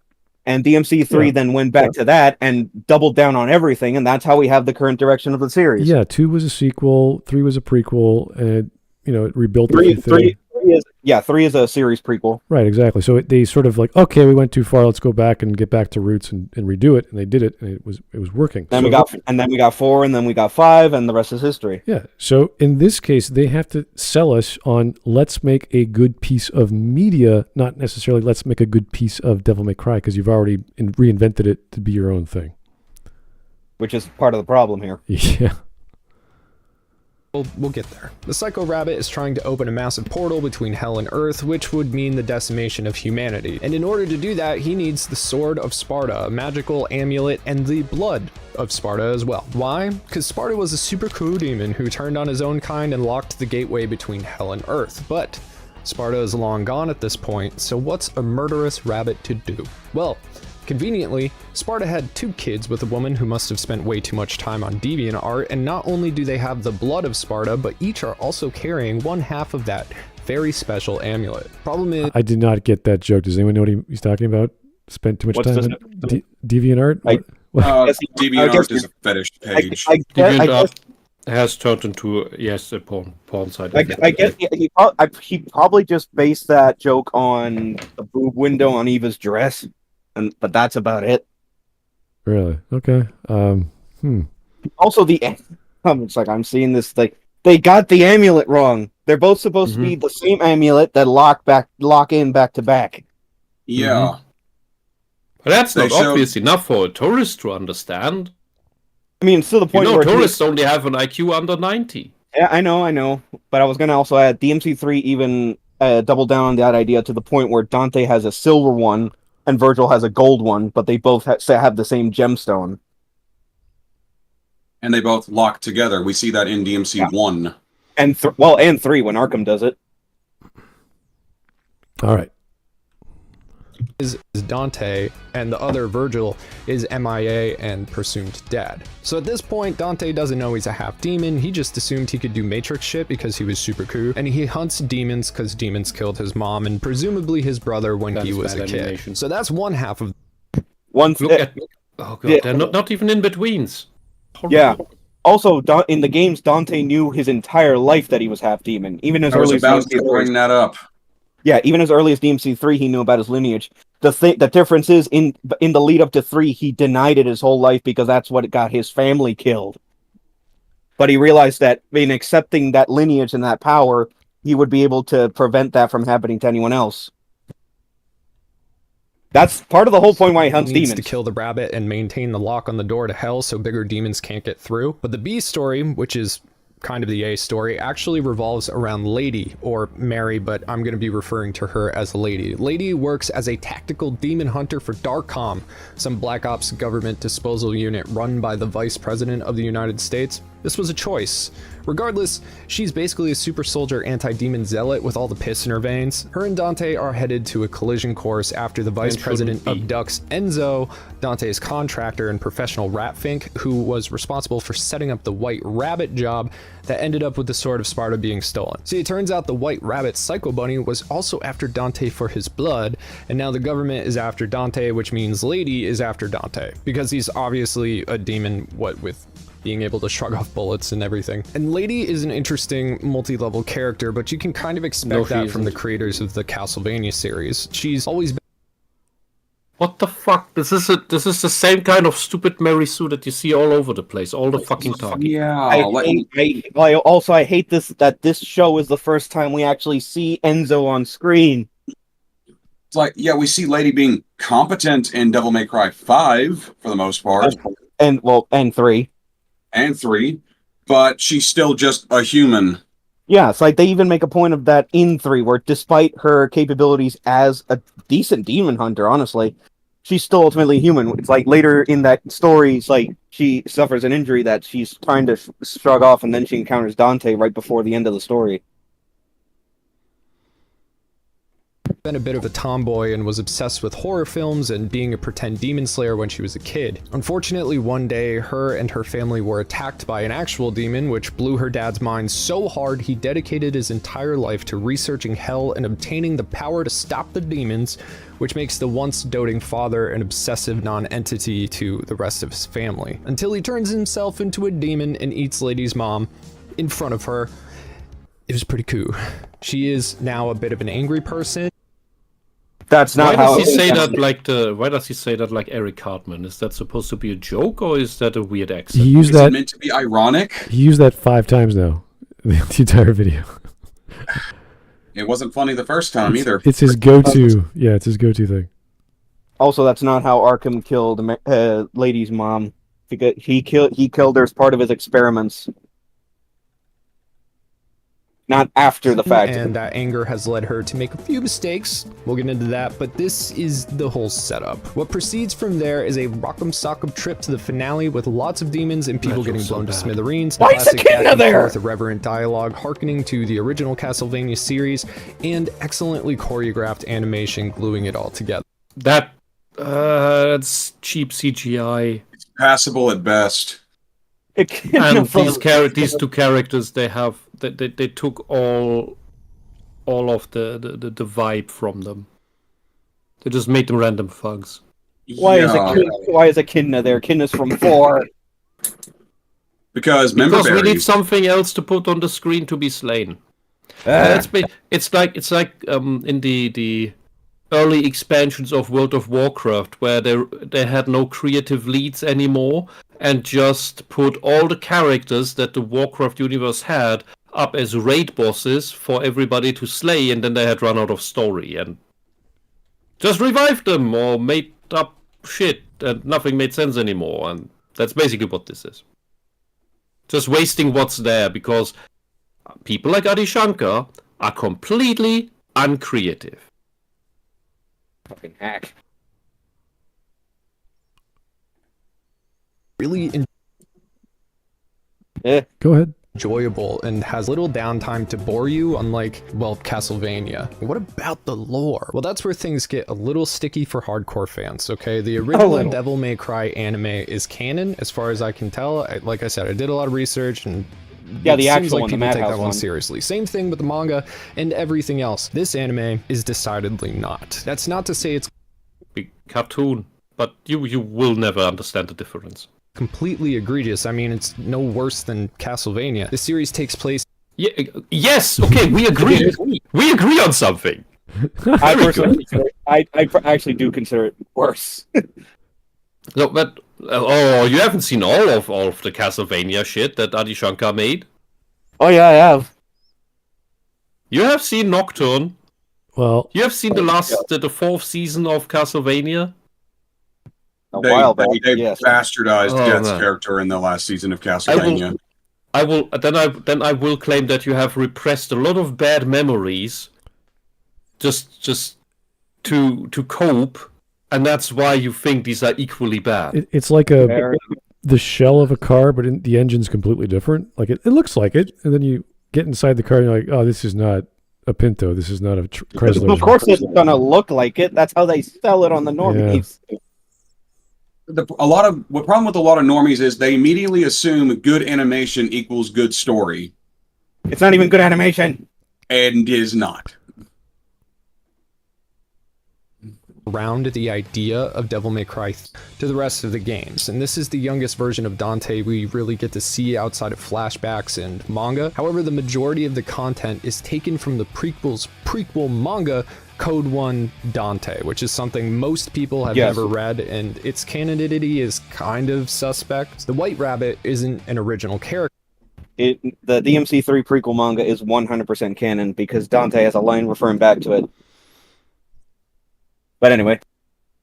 And DMC3 then went back to that and doubled down on everything, and that's how we have the current direction of the series. Yeah, 2 was a sequel, 3 was a prequel, and it rebuilt Three is a series prequel. Right, exactly. So they sort of like, okay, we went too far, let's go back and get back to roots and redo it, and they did it, and it was working. Then we got 4, and then we got 5, and the rest is history. Yeah. So in this case, they have to sell us on let's make a good piece of media, not necessarily let's make a good piece of Devil May Cry, because you've already reinvented it to be your own thing. Which is part of the problem here. Yeah. We'll get there. The Psycho Rabbit is trying to open a massive portal between Hell and Earth, which would mean the decimation of humanity. And in order to do that, he needs the Sword of Sparta, a magical amulet, and the blood of Sparta as well. Why? Because Sparta was a super cool demon who turned on his own kind and locked the gateway between Hell and Earth. But Sparta is long gone at this point, so what's a murderous rabbit to do? Well, conveniently, Sparta had 2 kids with a woman who must have spent way too much time on DeviantArt, and not only do they have the blood of Sparta, but each are also carrying 1/2 of that very special amulet. Problem is... I did not get that joke. Does anyone know what he's talking about? Spent too much time on DeviantArt? DeviantArt is a fetish page. DeviantArt has turned into, a porn site. I guess he probably just based that joke on the boob window on Eva's dress. But that's about it. Really? Okay. Also, it's like I'm seeing this. They got the amulet wrong. They're both supposed to be the same amulet that lock in back to back. Yeah. But that's not obvious enough for a tourist to understand. I mean, it's to the point where tourists only have an IQ under 90. Yeah, I know. But I was gonna also add DMC3 even double down on that idea to the point where Dante has a silver one. And Virgil has a gold one, but they both have the same gemstone. And they both lock together. We see that in DMC 1. And 3 when Arkham does it. All right. Is Dante, and the other Virgil is MIA and presumed dead. So at this point, Dante doesn't know he's a half demon. He just assumed he could do Matrix shit because he was super cool, and he hunts demons because demons killed his mom and presumably his brother when he was a kid. Animation. So that's 1/2 of. Oh god, they're not even in betweens. Horrible. Yeah. Also, in the games, Dante knew his entire life that he was half demon, even as early as about to bring that up. Yeah, even as early as DMC3, he knew about his lineage. The difference is, in the lead up to 3, he denied it his whole life because that's what got his family killed. But he realized that in accepting that lineage and that power, he would be able to prevent that from happening to anyone else. That's part of the whole point why he hunts demons. He needs to kill the rabbit and maintain the lock on the door to hell so bigger demons can't get through. But the B story, which is kind of the A story, actually revolves around Lady, or Mary, but I'm going to be referring to her as Lady. Lady works as a tactical demon hunter for Darkcom, some Black Ops government disposal unit run by the Vice President of the United States. This was a choice. Regardless, she's basically a super soldier anti-demon zealot with all the piss in her veins. Her and Dante are headed to a collision course after the Vice President abducts Enzo, Dante's contractor and professional rat fink, who was responsible for setting up the White Rabbit job that ended up with the Sword of Sparta being stolen. See, it turns out the White Rabbit Psycho Bunny was also after Dante for his blood, and now the government is after Dante, which means Lady is after Dante, because he's obviously a demon, with being able to shrug off bullets and everything. And Lady is an interesting multi-level character, but you can kind of expect that from the creators of the Castlevania series. She's always been What the fuck? This is the same kind of stupid Mary Sue that you see all over the place, all the fucking time. Yeah. I hate this, that this show is the first time we actually see Enzo on screen. It's like, yeah, we see Lady being competent in Devil May Cry 5 for the most part. And 3. And 3. But she's still just a human. Yeah, it's like they even make a point of that in 3, where despite her capabilities as a decent demon hunter, honestly, she's still ultimately human. It's like later in that story, it's like she suffers an injury that she's trying to shrug off, and then she encounters Dante right before the end of the story. Been a bit of a tomboy and was obsessed with horror films and being a pretend demon slayer when she was a kid. Unfortunately, one day, her and her family were attacked by an actual demon, which blew her dad's mind so hard he dedicated his entire life to researching hell and obtaining the power to stop the demons, which makes the once doting father an obsessive non-entity to the rest of his family. Until he turns himself into a demon and eats Lady's mom in front of her. It was pretty cool. She is now a bit of an angry person. That's not how. Why does he say that like Eric Cartman? Is that supposed to be a joke, or is that a weird accent? He used Is that it meant to be ironic? He used that 5 times now, the entire video. It wasn't funny the first time either. It's his go-to. Yeah, it's his go-to thing. Also, that's not how Arkham killed Lady's mom. He killed her as part of his experiments. Not after the fact. And that anger has led her to make a few mistakes. We'll get into that, but this is the whole setup. What proceeds from there is a rock'em sock'em trip to the finale with lots of demons and people getting blown to smithereens. Why is the kid there? With irreverent dialogue, hearkening to the original Castlevania series, and excellently choreographed animation gluing it all together. That's cheap CGI. It's passable at best. And these two characters, they took all of the vibe from them. They just made them random thugs. Why is Echidna there? Echidna's from 4. Because we need something else to put on the screen to be slain. It's like in the early expansions of World of Warcraft, where they had no creative leads anymore, and just put all the characters that the Warcraft universe had up as raid bosses for everybody to slay, and then they had run out of story, and just revived them or made up shit, and nothing made sense anymore, and that's basically what this is. Just wasting what's there, because people like Adi Shankar are completely uncreative. Fucking hack. Really Go ahead. enjoyable and has little downtime to bore you, unlike, well, Castlevania. What about the lore? Well, that's where things get a little sticky for hardcore fans, okay? The original Devil May Cry anime is canon, as far as I can tell. Like I said, I did a lot of research, and yeah, the seems actual like one, the people take Madhouse that one one. seriously. Same thing with the manga and everything else. This anime is decidedly not. That's not to say it's Big cartoon, but you will never understand the difference. completely egregious. I mean, it's no worse than Castlevania. The series takes place. Yeah, yes, okay, we agree. We agree on something. I actually do consider it worse. No, but you haven't seen all of the Castlevania shit that Adi Shankar made? Oh yeah, I have. You have seen Nocturne. Well, You have seen the 4th season of Castlevania. They Yes. bastardized Oh, Jet's no. character in the last season of Castlevania. I will claim that you have repressed a lot of bad memories, just to cope, and that's why you think these are equally bad. it's like the shell of a car, but the engine's completely different. Like it looks like it, and then you get inside the car and you're like, oh, this is not a Pinto. This is not a Chrysler. Of course, it's gonna look like it. That's how they sell it on the normies. Yeah. Problem with a lot of normies is they immediately assume good animation equals good story, It's not even good animation. and is not. Around the idea of Devil May Cry to the rest of the games, and this is the youngest version of Dante we really get to see outside of flashbacks and manga. However, the majority of the content is taken from the prequel manga, Code 1 Dante, which is something most people have never read, and its canonity is kind of suspect. The White Rabbit isn't an original character. The DMC3 prequel manga is 100% canon because Dante has a line referring back to it. But anyway.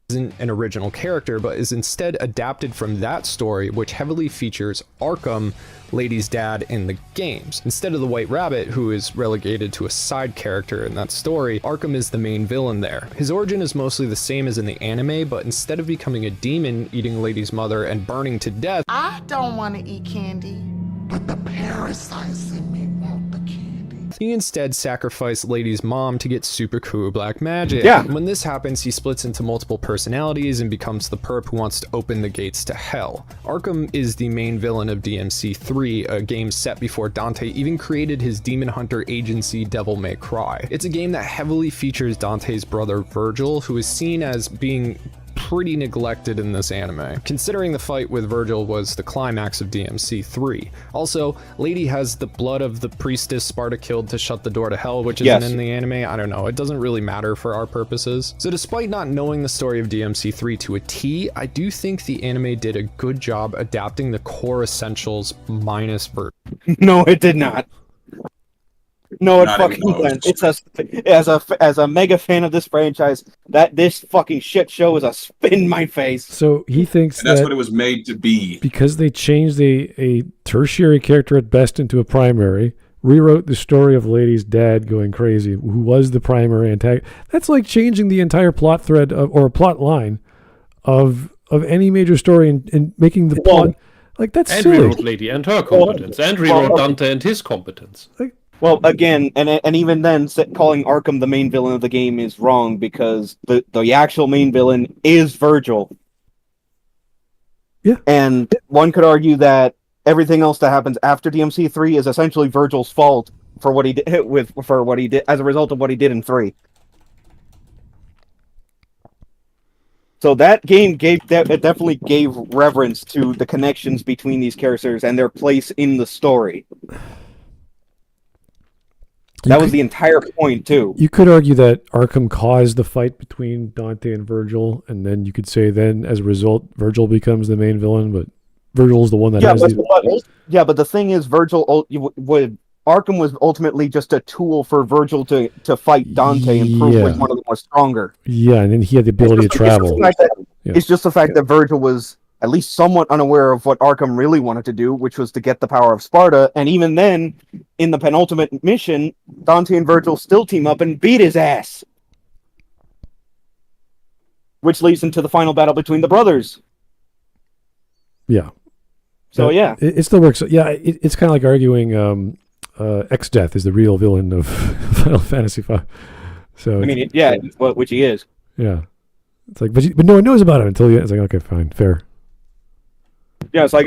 Isn't an original character, but is instead adapted from that story, which heavily features Arkham, Lady's dad, in the games. Instead of the White Rabbit, who is relegated to a side character in that story, Arkham is the main villain there. His origin is mostly the same as in the anime, but instead of becoming a demon, eating Lady's mother, and burning to death, I don't want to eat candy, but the parasites in me want the candy. he instead sacrificed Lady's mom to get super cool black magic. Yeah. When this happens, he splits into multiple personalities and becomes the perp who wants to open the gates to hell. Arkham is the main villain of DMC3, a game set before Dante even created his demon hunter agency Devil May Cry. It's a game that heavily features Dante's brother Virgil, who is seen as being pretty neglected in this anime, considering the fight with Virgil was the climax of DMC3. Also, Lady has the blood of the priestess Sparta killed to shut the door to hell, which isn't in the anime. I don't know, it doesn't really matter for our purposes. So despite not knowing the story of DMC3 to a T, I do think the anime did a good job adapting the core essentials minus Virgil. No, it did not. No, it fucking went. It's as a mega fan of this franchise, this fucking shit show is a spin in my face. So he thinks that's what it was made to be. Because they changed a tertiary character at best into a primary, rewrote the story of Lady's dad going crazy, who was the primary antagonist. That's like changing the entire plot thread or a plot line of any major story and making the plot like that's and silly. Rewrote Lady and her competence, and rewrote Dante and his competence. Well, again, and even then, calling Arkham the main villain of the game is wrong because the actual main villain is Virgil. Yeah. And one could argue that everything else that happens after DMC3 is essentially Virgil's fault for what he did as a result of what he did in 3. So that game definitely gave reverence to the connections between these characters and their place in the story. That was the entire point, too. You could argue that Arkham caused the fight between Dante and Virgil, and then you could say then, as a result, Virgil becomes the main villain, but Virgil's the one that has but the thing is, Arkham was ultimately just a tool for Virgil to fight Dante and prove which one of them was stronger. Yeah, and then he had the ability to travel. It's just the fact that Virgil was at least somewhat unaware of what Arkham really wanted to do, which was to get the power of Sparta, and even then, in the penultimate mission, Dante and Virgil still team up and beat his ass. Which leads into the final battle between the brothers. Yeah. So, yeah. It still works. Yeah, it's kind of like arguing X-Death is the real villain of Final Fantasy V. So, I mean, which he is. Yeah. It's like, but no one knows about him until it's like, okay, fine, fair. Yeah, it's like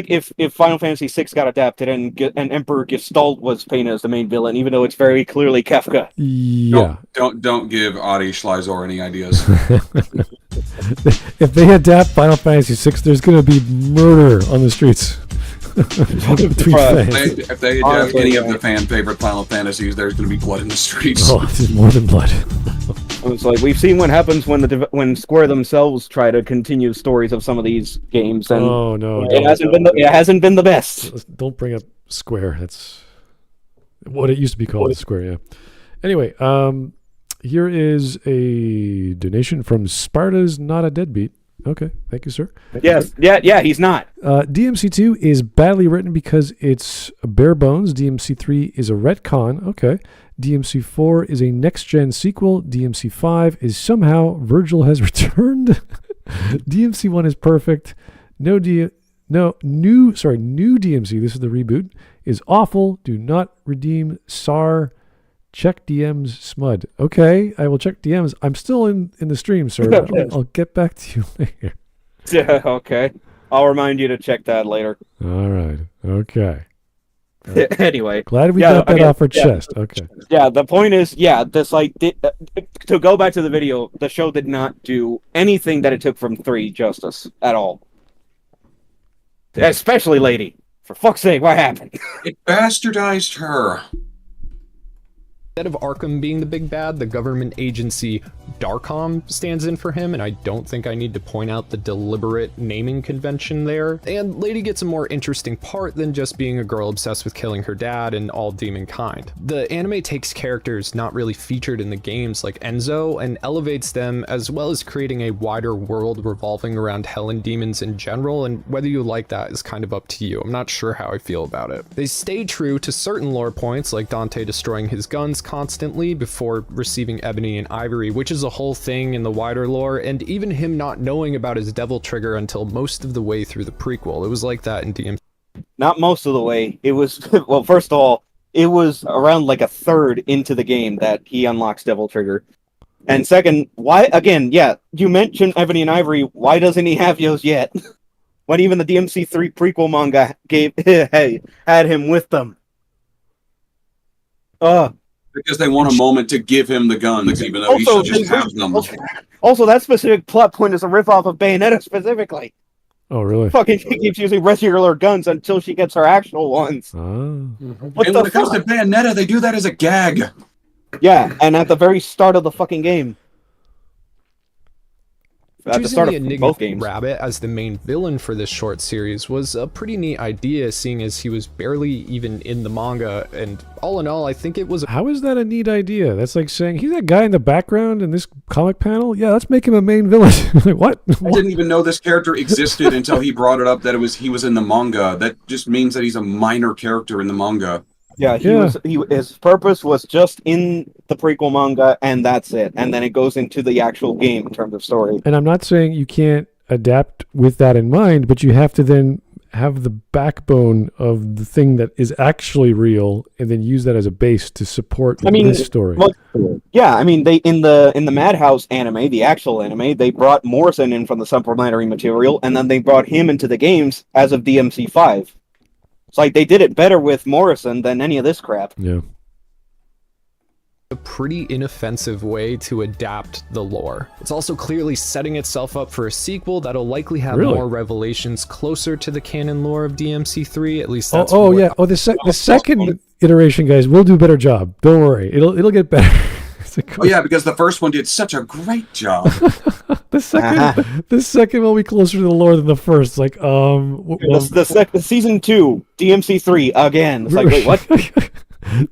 if Final Fantasy VI got adapted and Emperor Gestalt was painted as the main villain, even though it's very clearly Kefka. Yeah. Don't give Adi Schleiser any ideas. If they adapt Final Fantasy VI, there's going to be murder on the streets. If they adapt any of the fan favorite Final Fantasies, there's going to be blood in the streets. Oh, there's more than blood. It's like we've seen what happens when Square themselves try to continue stories of some of these games, and it hasn't been the best. Don't bring up Square. That's what it used to be called. Square. Yeah. Anyway, here is a donation from Sparta's Not a Deadbeat. Okay, thank you, sir. Yes, yeah, he's not. DMC2 is badly written because it's bare bones. DMC3 is a retcon. Okay. DMC4 is a next-gen sequel. DMC5 is somehow Virgil has returned. DMC1 is perfect. New DMC, this is the reboot, is awful. Do not redeem SAR. Check DMs, Smud. Okay, I will check DMs. I'm still in the stream, sir. I'll get back to you later. Yeah, okay. I'll remind you to check that later. All right. Okay. Anyway. Glad we got that off our chest. Okay. Yeah, the point is, to go back to the video, the show did not do anything that it took from 3 justice at all. Especially Lady. For fuck's sake, what happened? It bastardized her. Instead of Arkham being the big bad, the government agency Darkham stands in for him, and I don't think I need to point out the deliberate naming convention there. And Lady gets a more interesting part than just being a girl obsessed with killing her dad and all demon kind. The anime takes characters not really featured in the games like Enzo and elevates them, as well as creating a wider world revolving around hell and demons in general, and whether you like that is kind of up to you. I'm not sure how I feel about it. They stay true to certain lore points, like Dante destroying his guns constantly before receiving ebony and ivory, which is a whole thing in the wider lore, and even him not knowing about his devil trigger until most of the way through the prequel. It was like that in DMC. Not most of the way. It was, well, first of all, it was around like a third into the game that he unlocks devil trigger. And second, why, again, yeah, you mentioned ebony and ivory, why doesn't he have those yet? When even the DMC3 prequel manga had him with them. Because they want a moment to give him the guns, even though he should just have them. Also, that specific plot point is a riff-off of Bayonetta specifically. Oh, really? Fucking she keeps using regular guns until she gets her actual ones. Oh. And when it comes to Bayonetta, they do that as a gag. Yeah, and at the very start of the fucking game. At the start of both games. Rabbit as the main villain for this short series was a pretty neat idea, seeing as he was barely even in the manga, and all in all, I think it was... How is that a neat idea? That's like saying, he's that guy in the background in this comic panel? Yeah, let's make him a main villain. Like, what? I didn't even know this character existed until he brought it up that he was in the manga. That just means that he's a minor character in the manga. Yeah, his purpose was just in the prequel manga, and that's it. And then it goes into the actual game in terms of story. And I'm not saying you can't adapt with that in mind, but you have to then have the backbone of the thing that is actually real, and then use that as a base to support this story. Well, yeah, I mean, they in the Madhouse anime, the actual anime, they brought Morrison in from the supplementary material, and then they brought him into the games as of DMC5. It's like they did it better with Morrison than any of this crap. Yeah. A pretty inoffensive way to adapt the lore. It's also clearly setting itself up for a sequel that'll likely have more revelations closer to the canon lore of DMC3. At least that's the second iteration, guys, will do a better job. Don't worry. It'll get better. Oh yeah, because the first one did such a great job. The second will be closer to the lore than the first. It's like the season 2 DMC3 again. It's like, wait, what?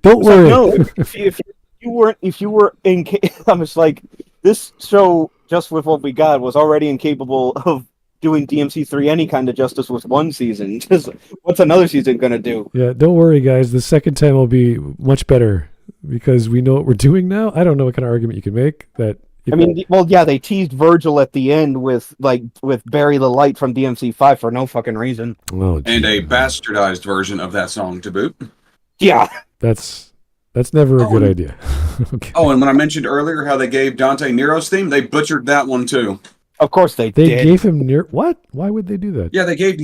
Don't worry. No, if you were I'm just like, this show, just with what we got, was already incapable of doing DMC3 any kind of justice with one season. Just, what's another season gonna do? Yeah, don't worry, guys. The second time will be much better. Because we know what we're doing now. I don't know what kind of argument you can make that. They teased Virgil at the end with Bury the Light from DMC5 for no fucking reason. Oh, and a bastardized version of that song to boot. Yeah. That's never a good idea. Okay. Oh, and when I mentioned earlier how they gave Dante Nero's theme, they butchered that one too. Of course they did. They gave him what? Why would they do that? Yeah, they gave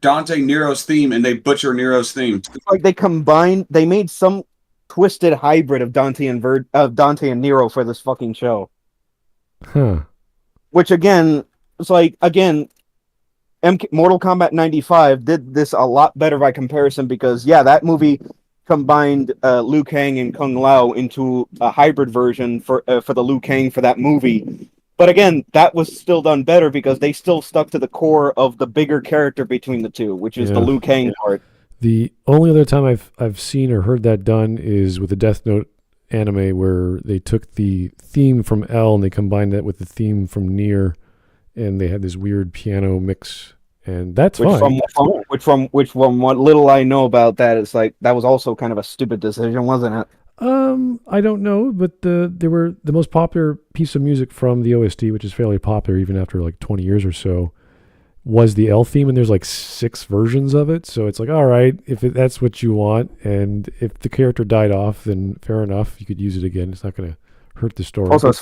Dante Nero's theme, and they butcher Nero's theme. It's like they made some twisted hybrid of Dante and Nero for this fucking show. Huh. Which again, it's like, Mortal Kombat 95 did this a lot better by comparison, because that movie combined Liu Kang and Kung Lao into a hybrid version for the Liu Kang for that movie. But again, that was still done better because they still stuck to the core of the bigger character between the two, which is the Liu Kang part. The only other time I've seen or heard that done is with the Death Note anime, where they took the theme from L and they combined that with the theme from Nier, and they had this weird piano mix, and that's fine. From what little I know about that, it's like that was also kind of a stupid decision, wasn't it? I don't know, but the most popular piece of music from the OST, which is fairly popular even after like 20 years or so, was the L theme, and there's like 6 versions of it. So it's like, all right, if that's what you want, and if the character died off, then fair enough, you could use it again. It's not going to hurt the story. Also, as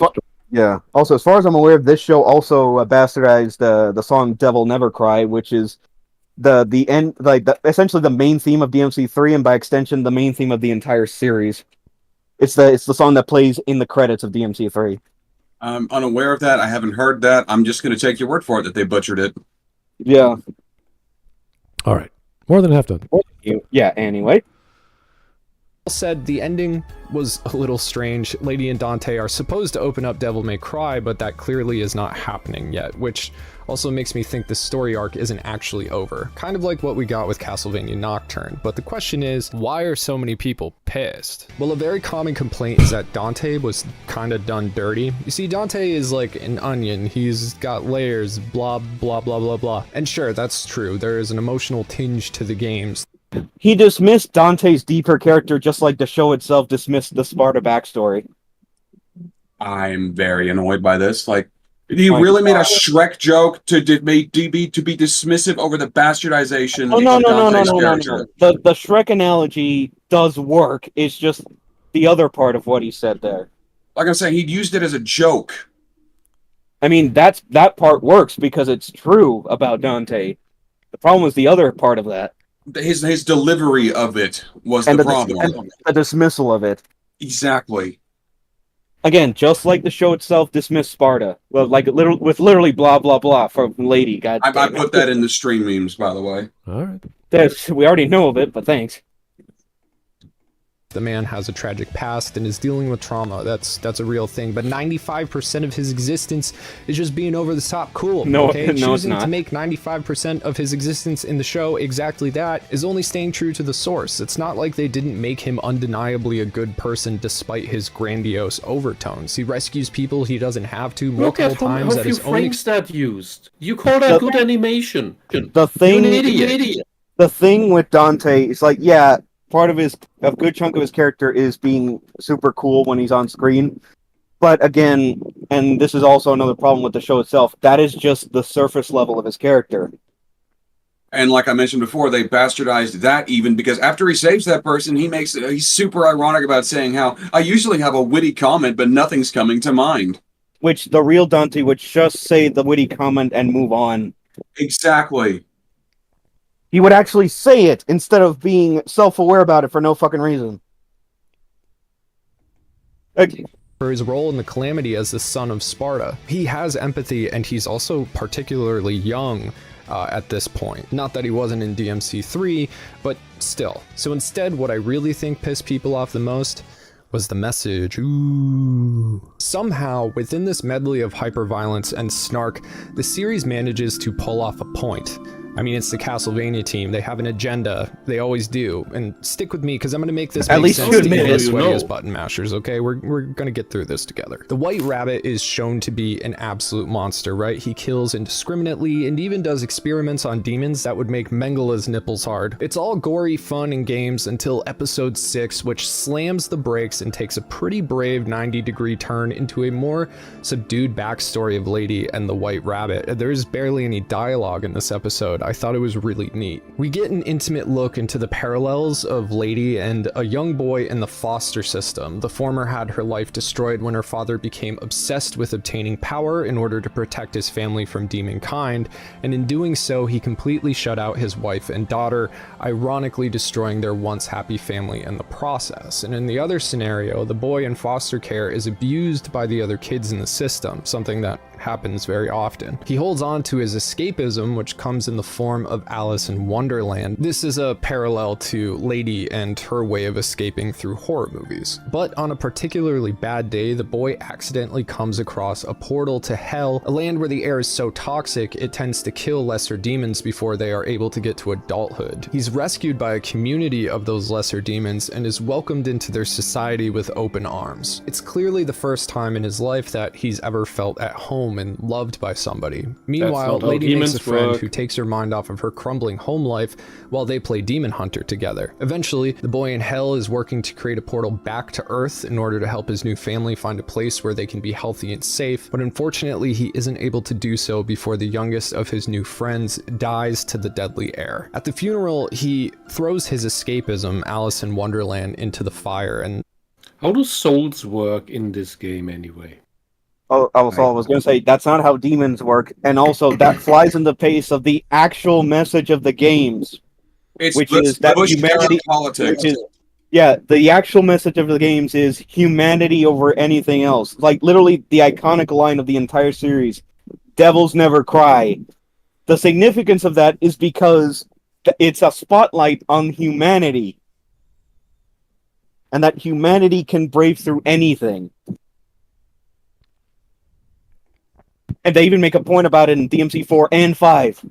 far as I'm aware, this show also bastardized the song "Devil Never Cry," which is the end, essentially the main theme of DMC3, and by extension, the main theme of the entire series. It's the song that plays in the credits of DMC3. I'm unaware of that. I haven't heard that. I'm just going to take your word for it that they butchered it. Yeah. All right. More than half done. Yeah, anyway. Said the ending was a little strange. Lady and Dante are supposed to open up Devil May Cry, but that clearly is not happening yet, which also makes me think the story arc isn't actually over. Kind of like what we got with Castlevania Nocturne. But the question is, why are so many people pissed? Well, a very common complaint is that Dante was kind of done dirty. You see, Dante is like an onion. He's got layers, blah, blah, blah, blah, blah. And sure, that's true. There is an emotional tinge to the games. He dismissed Dante's deeper character just like the show itself dismissed the Sparta backstory. I'm very annoyed by this. Like, he really made a Shrek joke to be dismissive over the bastardization of Dante's character. The Shrek analogy does work. It's just the other part of what he said there. Like I'm saying, he used it as a joke. I mean, that part works because it's true about Dante. The problem was the other part of that. His delivery of it was the problem. And the dismissal of it. Exactly. Again, just like the show itself dismissed Sparta. Well, like with literally blah, blah, blah from Lady. God I put that in the stream memes, by the way. All right. We already know of it, but thanks. The man has a tragic past and is dealing with trauma. That's a real thing. But 95% of his existence is just being over the top cool. No, okay? no, it's Choosing not. to make 95% of his existence in the show exactly that is only staying true to the source. It's not like they didn't make him undeniably a good person despite his grandiose overtones. He rescues people he doesn't have to multiple times at his own frames that used. You call that good animation. The thing, You're an idiot. The thing with Dante is like, yeah, part of a good chunk of his character is being super cool when he's on screen. But again, and this is also another problem with the show itself, that is just the surface level of his character. And like I mentioned before, they bastardized that even because after he saves that person, he's super ironic about saying how I usually have a witty comment, but nothing's coming to mind. Which the real Dante would just say the witty comment and move on. Exactly. He would actually say it instead of being self-aware about it for no fucking reason. For his role in the Calamity as the son of Sparta. He has empathy, and he's also particularly young at this point. Not that he wasn't in DMC3, but still. So instead, what I really think pissed people off the most was the message. Ooh. Somehow, within this medley of hyperviolence and snark, the series manages to pull off a point. I mean, it's the Castlevania team. They have an agenda. They always do. And stick with me, because I'm going to make this make sense to you this way as button mashers, okay? We're going to get through this together. The White Rabbit is shown to be an absolute monster, right? He kills indiscriminately and even does experiments on demons that would make Mengele's nipples hard. It's all gory fun and games until episode 6, which slams the brakes and takes a pretty brave 90-degree turn into a more subdued backstory of Lady and the White Rabbit. There's barely any dialogue in this episode. I thought it was really neat. We get an intimate look into the parallels of Lady and a young boy in the foster system. The former had her life destroyed when her father became obsessed with obtaining power in order to protect his family from demon kind, and in doing so, he completely shut out his wife and daughter, ironically destroying their once happy family in the process. And in the other scenario, the boy in foster care is abused by the other kids in the system, something that happens very often. He holds on to his escapism, which comes in the form of Alice in Wonderland. This is a parallel to Lady and her way of escaping through horror movies. But on a particularly bad day, the boy accidentally comes across a portal to hell, a land where the air is so toxic it tends to kill lesser demons before they are able to get to adulthood. He's rescued by a community of those lesser demons and is welcomed into their society with open arms. It's clearly the first time in his life that he's ever felt at home and loved by somebody. Meanwhile, Lady makes a friend who takes her mind off of her crumbling home life while they play Demon Hunter together. Eventually, the boy in hell is working to create a portal back to Earth in order to help his new family find a place where they can be healthy and safe, but unfortunately he isn't able to do so before the youngest of his new friends dies to the deadly air. At the funeral, he throws his escapism, Alice in Wonderland, into the fire. And how do souls work in this game anyway? Oh, I was going to say, that's not how demons work, and also that flies in the face of the actual message of the games, which is that humanity. Politics. The actual message of the games is humanity over anything else. Like, literally, the iconic line of the entire series, devils never cry. The significance of that is because it's a spotlight on humanity. and that humanity can brave through anything. And they even make a point about it in DMC 4 and 5.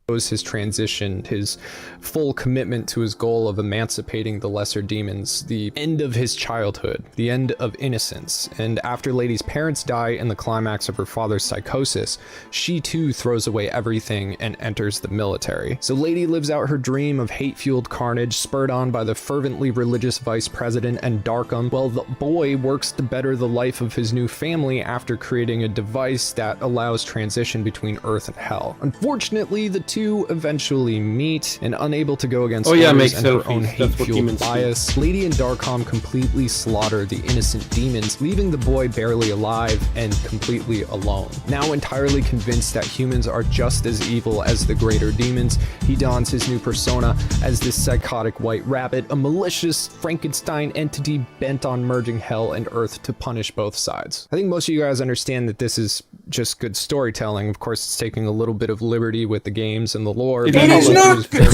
His transition, his full commitment to his goal of emancipating the lesser demons, the end of his childhood, the end of innocence. And after Lady's parents die in the climax of her father's psychosis, she too throws away everything and enters the military. So Lady lives out her dream of hate-fueled carnage, spurred on by the fervently religious vice president and Darkham, while the boy works to better the life of his new family after creating a device that allows transition between Earth and Hell. Unfortunately, the two eventually meet, and unable to go against orders and her own hate-fueled bias, Lady and Darkham completely slaughter the innocent demons, leaving the boy barely alive and completely alone. Now entirely convinced that humans are just as evil as the greater demons, he dons his new persona as this psychotic white rabbit, a malicious Frankenstein entity bent on merging hell and earth to punish both sides. I think most of you guys understand that this is just good storytelling. Of course, it's taking a little bit of liberty with the games and the lore. It is not good.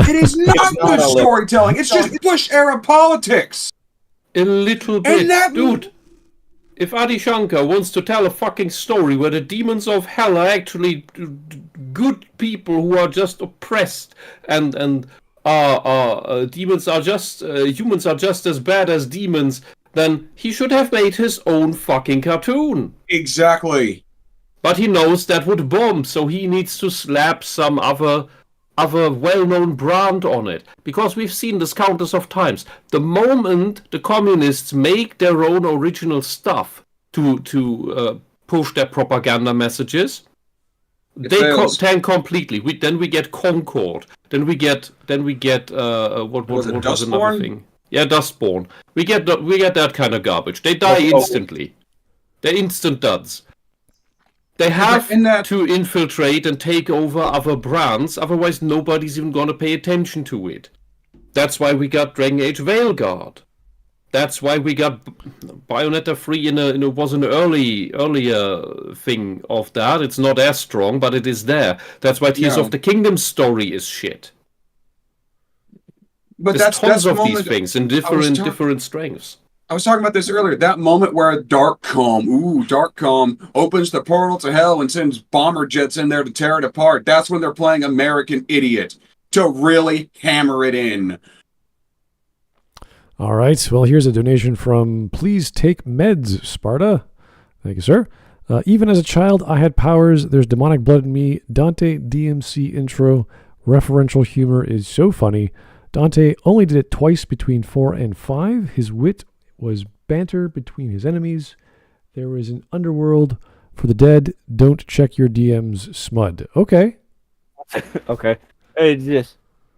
It is not good storytelling. It's just Bush era politics. A little bit, dude. If Adi Shankar wants to tell a fucking story where the demons of hell are actually good people who are just oppressed, and demons are just humans are just as bad as demons, then he should have made his own fucking cartoon. Exactly. But he knows that would bomb, so he needs to slap some other well-known brand on it. Because we've seen this countless of times. The moment the communists make their own original stuff to push their propaganda messages, they tank completely. Then we get Concord. Then we get what was another thing? Yeah, Dustborn. We get that kind of garbage. They die instantly. They're instant duds. They have to infiltrate and take over other brands, otherwise nobody's even gonna pay attention to it. That's why we got Dragon Age Veilguard. That's why we got Bayonetta 3 was an earlier thing of that. It's not as strong, but it is there. That's why Tears of the Kingdom story is shit. But there's tons of these things in different strengths. I was talking about this earlier. That moment where Darkcom opens the portal to hell and sends bomber jets in there to tear it apart. That's when they're playing American Idiot to really hammer it in. All right. Well, here's a donation from Please Take Meds, Sparta. Thank you, sir. Even as a child, I had powers. There's demonic blood in me. Dante DMC intro. Referential humor is so funny. Dante only did it twice between 4 and 5. His wit was banter between his enemies. There was an underworld for the dead. Don't check your DMs, Smud. Okay. Okay. It's just...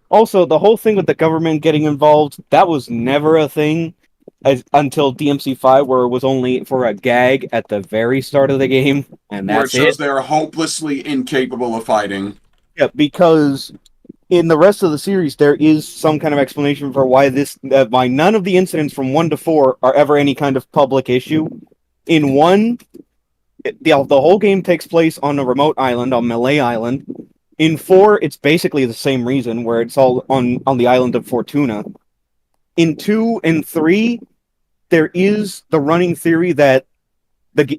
Also, the whole thing with the government getting involved, that was never a thing until DMC5, where it was only for a gag at the very start of the game, and that's where it shows they're hopelessly incapable of fighting. Yeah, because in the rest of the series, there is some kind of explanation for why why none of the incidents from 1 to 4 are ever any kind of public issue. In 1, the whole game takes place on a remote island, on Malay Island. In 4, it's basically the same reason, where it's all on the island of Fortuna. In 2 and 3, there is the running theory that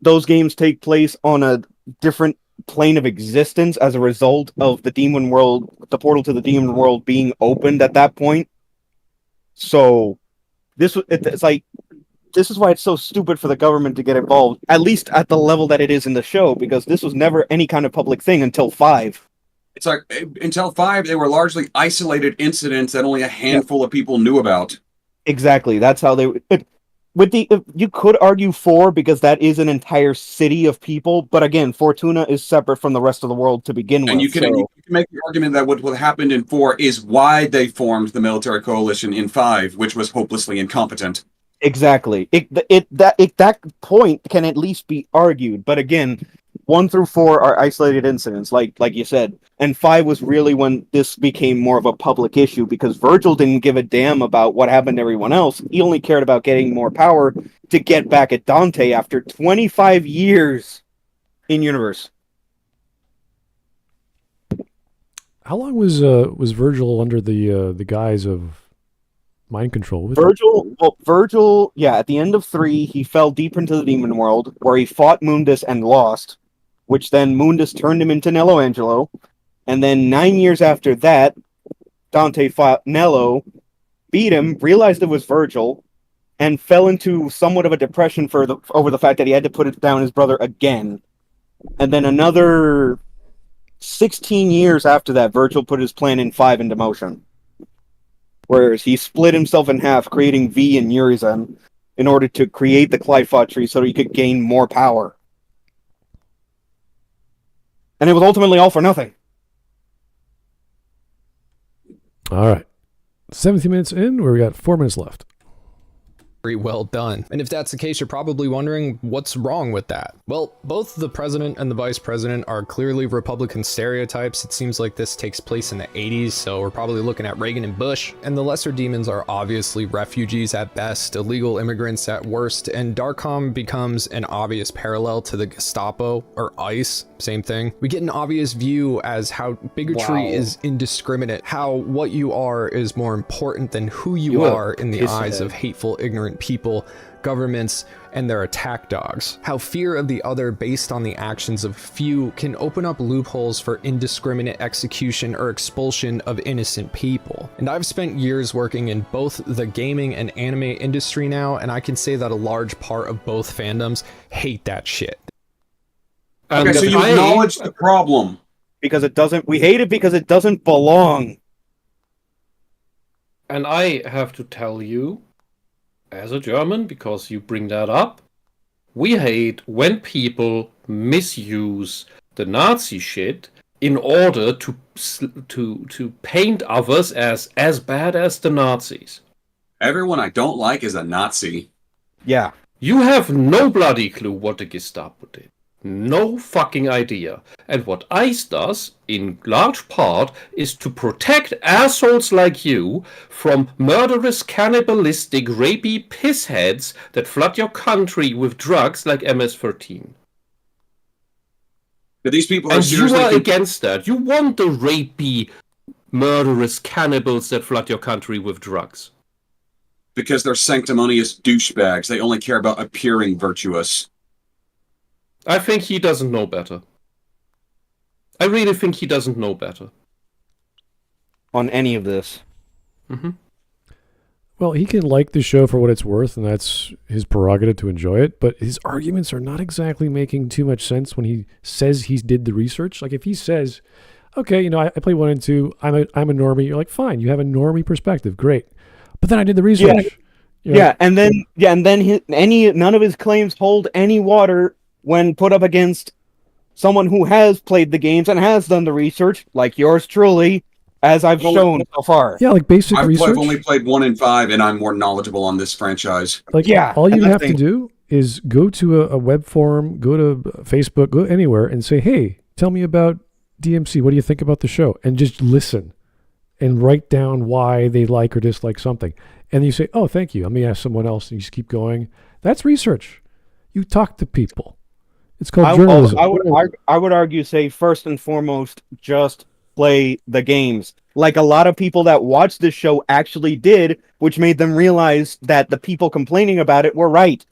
those games take place on a different plane of existence as a result of the demon world, the portal to the demon world being opened at that point. So this is why it's so stupid for the government to get involved, at least at the level that it is in the show, because this was never any kind of public thing until 5. It's like, until 5, they were largely isolated incidents that only a handful of people knew about. Exactly. That's how they... you could argue 4, because that is an entire city of people, but again, Fortuna is separate from the rest of the world to begin with. And you can make the argument that what happened in 4 is why they formed the military coalition in 5, which was hopelessly incompetent. Exactly. That point can at least be argued, but again, 1 through 4 are isolated incidents, like you said. And 5 was really when this became more of a public issue, because Virgil didn't give a damn about what happened to everyone else. He only cared about getting more power to get back at Dante after 25 years in universe. How long was Virgil under the guise of mind control? Virgil, yeah, at the end of 3, he fell deep into the demon world, where he fought Mundus and lost, which then Mundus turned him into Nello Angelo, and then 9 years after that, Dante fought Nello, beat him, realized it was Virgil, and fell into somewhat of a depression over the fact that he had to put it down his brother again. And then another 16 years after that, Virgil put his plan in 5 into motion. Whereas he split himself in half, creating V and Urizen in order to create the Qliphoth tree so that he could gain more power. And it was ultimately all for nothing. All right. 17 minutes in, where we got 4 minutes left. Very well done. And if that's the case, you're probably wondering what's wrong with that. Well, both the president and the vice president are clearly Republican stereotypes. It seems like this takes place in the 80s, so we're probably looking at Reagan and Bush. And the lesser demons are obviously refugees at best, illegal immigrants at worst, and Darkcom becomes an obvious parallel to the Gestapo or ICE, same thing. We get an obvious view as how bigotry is indiscriminate, how what you are is more important than who you are in the eyes of hateful, ignorant people, governments, and their attack dogs. How fear of the other based on the actions of few can open up loopholes for indiscriminate execution or expulsion of innocent people. And I've spent years working in both the gaming and anime industry now, and I can say that a large part of both fandoms hate that shit. Okay, so you acknowledge the problem. Because it doesn't, we hate it because it doesn't belong. And I have to tell you, as a German, because you bring that up, we hate when people misuse the Nazi shit in order to paint others as bad as the Nazis. Everyone I don't like is a Nazi. Yeah. You have no bloody clue what the Gestapo did. No fucking idea. And what ICE does, in large part, is to protect assholes like you from murderous, cannibalistic, rapey pissheads that flood your country with drugs like MS-13. But these people and you are against that. You want the rapey, murderous cannibals that flood your country with drugs. Because they're sanctimonious douchebags. They only care about appearing virtuous. I think he doesn't know better. I really think he doesn't know better. On any of this. Mm-hmm. Well, he can like the show for what it's worth, and that's his prerogative to enjoy it, but his arguments are not exactly making too much sense when he says he did the research. Like, if he says, okay, I play 1 and 2, I'm a normie, you're like, fine, you have a normie perspective, great. But then I did the research. Yeah, and then none of his claims hold any water when put up against someone who has played the games and has done the research, like yours truly, as I've shown so far. Yeah, like basic research. I've only played 1 and 5, and I'm more knowledgeable on this franchise. Like, yeah, all you have to do is go to a web forum, go to Facebook, go anywhere, and say, hey, tell me about DMC. What do you think about the show? And just listen and write down why they like or dislike something. And you say, oh, thank you. Let me ask someone else. And you just keep going. That's research. You talk to people. It's called journalism. I would argue, say, first and foremost, just play the games. Like a lot of people that watched this show actually did, which made them realize that the people complaining about it were right.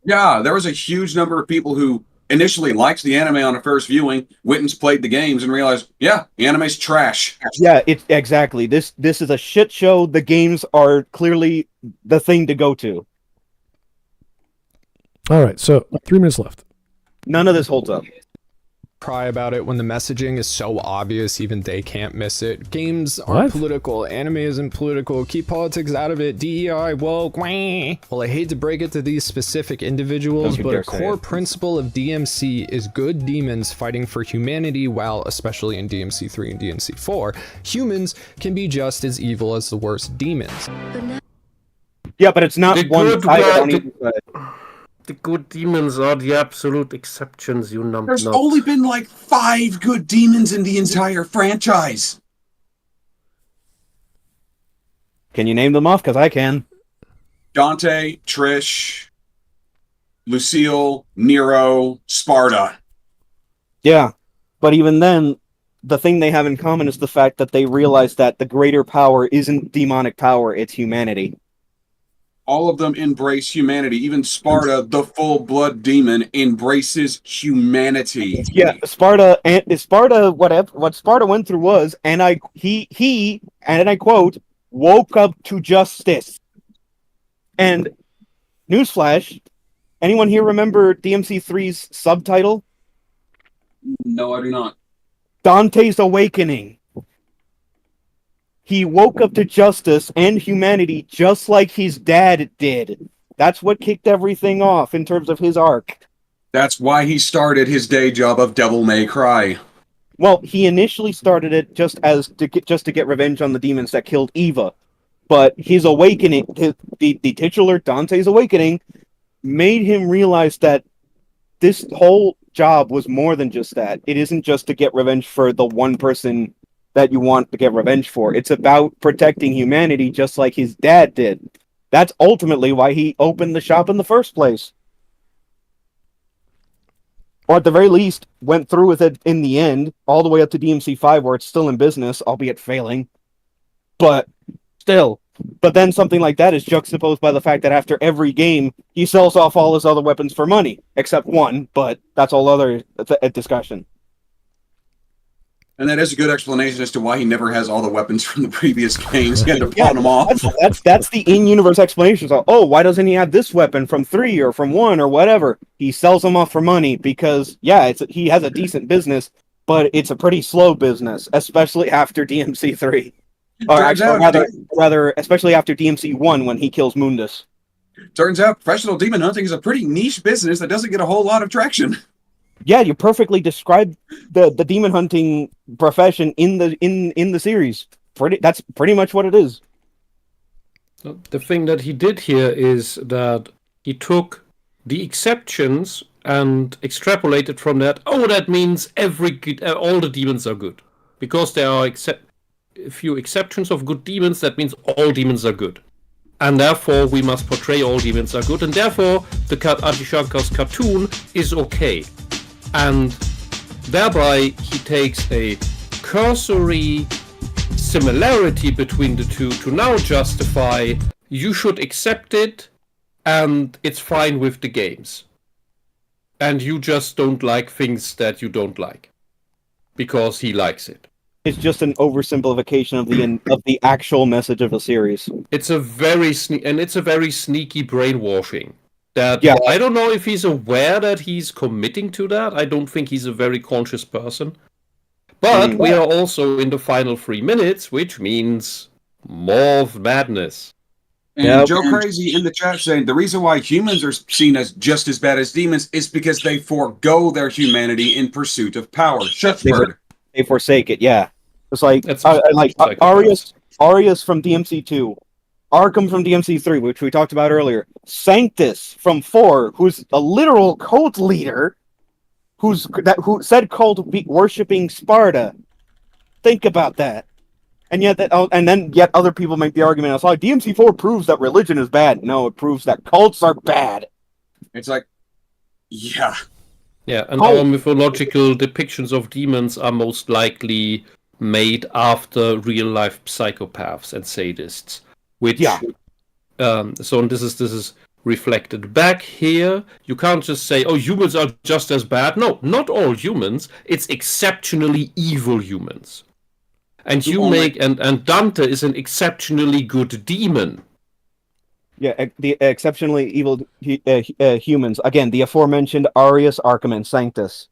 Yeah, there was a huge number of people who initially liked the anime on a first viewing, went and played the games, and realized, yeah, the anime's trash. Yeah, exactly. This is a shit show. The games are clearly the thing to go to. All right, so 3 minutes left. None of this holds up. Cry about it when the messaging is so obvious even they can't miss it. Games aren't political, anime isn't political, keep politics out of it, DEI, woke, wah. Well, I hate to break it to these specific individuals, but a core principle of DMC is good demons fighting for humanity, while, especially in DMC 3 and DMC 4, humans can be just as evil as the worst demons. Yeah, but it's not one-sided. The good demons are the absolute exceptions, you numbnuts. There's only been like 5 good demons in the entire franchise. Can you name them off? Because I can. Dante, Trish, Lucille, Nero, Sparta. Yeah, but even then, the thing they have in common is the fact that they realize that the greater power isn't demonic power, it's humanity. All of them embrace humanity. Even Sparta, the full-blood demon, embraces humanity. Yeah, Sparta, what Sparta went through was, and I quote, woke up to justice. And newsflash, anyone here remember DMC3's subtitle? No, I do not. Dante's Awakening. He woke up to justice and humanity just like his dad did. That's what kicked everything off in terms of his arc. That's why he started his day job of Devil May Cry. Well, he initially started it just to get revenge on the demons that killed Eva. But his awakening, the titular Dante's Awakening, made him realize that this whole job was more than just that. It isn't just to get revenge for the one person that you want to get revenge for. It's about protecting humanity just like his dad did. That's ultimately why he opened the shop in the first place. Or at the very least, went through with it in the end, all the way up to DMC5 where it's still in business, albeit failing. But still. But then something like that is juxtaposed by the fact that after every game, he sells off all his other weapons for money. Except one, but that's all other discussion. And that is a good explanation as to why he never has all the weapons from the previous games. He had to pawn them off. That's the in-universe explanation. So, why doesn't he have this weapon from 3 or from 1 or whatever? He sells them off for money because, he has a decent business, but it's a pretty slow business, especially after DMC3. Rather, especially after DMC1 when he kills Mundus. Turns out professional demon hunting is a pretty niche business that doesn't get a whole lot of traction. Yeah, you perfectly described the demon hunting profession in the series. That's pretty much what it is. The thing that he did here is that he took the exceptions and extrapolated from that. Oh, that means all the demons are good, because there are a few exceptions of good demons. That means all demons are good, and therefore we must portray all demons are good, and therefore the Adi Shankar's cartoon is okay. And thereby he takes a cursory similarity between the two to now justify you should accept it and it's fine with the games. And you just don't like things that you don't like because he likes it. It's just an oversimplification of the actual message of the series. It's a very sneaky brainwashing. I don't know if he's aware that he's committing to that. I don't think he's a very conscious person. But we are also in the final 3 minutes, which means more madness. And Joe Crazy in the chat saying the reason why humans are seen as just as bad as demons is because they forego their humanity in pursuit of power. They forsake it, yeah. It's like Arius from DMC2. Arkham from DMC3, which we talked about earlier. Sanctus from 4, who's a literal cult leader, who said cult worshipping Sparta. Think about that. And yet other people make the argument. It's like DMC4 proves that religion is bad. No, it proves that cults are bad. It's like, yeah. Yeah, and our mythological depictions of demons are most likely made after real-life psychopaths and sadists. So this is reflected back here. You can't just say, humans are just as bad. No, not all humans. It's exceptionally evil humans. And and Dante is an exceptionally good demon. Yeah, the exceptionally evil humans. Again, the aforementioned Arius, Arkham, and Sanctus.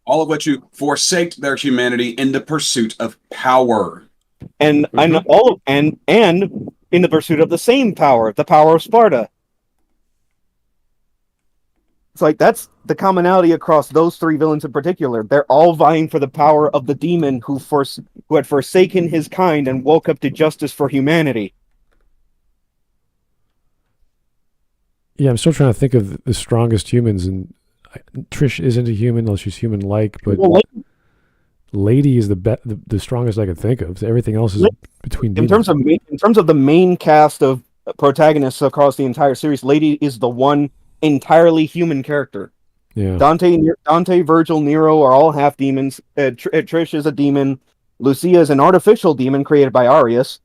All of which who forsake their humanity in the pursuit of power. And in the pursuit of the same power, the power of Sparta. It's like that's the commonality across those 3 villains in particular. They're all vying for the power of the demon who had forsaken his kind and woke up to justice for humanity. Yeah, I'm still trying to think of the strongest humans, and Trish isn't a human, though she's human-like, but Lady is the strongest I could think of. Everything else is between demons. In terms of the main cast of protagonists across the entire series, Lady is the one entirely human character. Yeah. Dante, Virgil, Nero are all half demons. Trish is a demon. Lucia is an artificial demon created by Arius.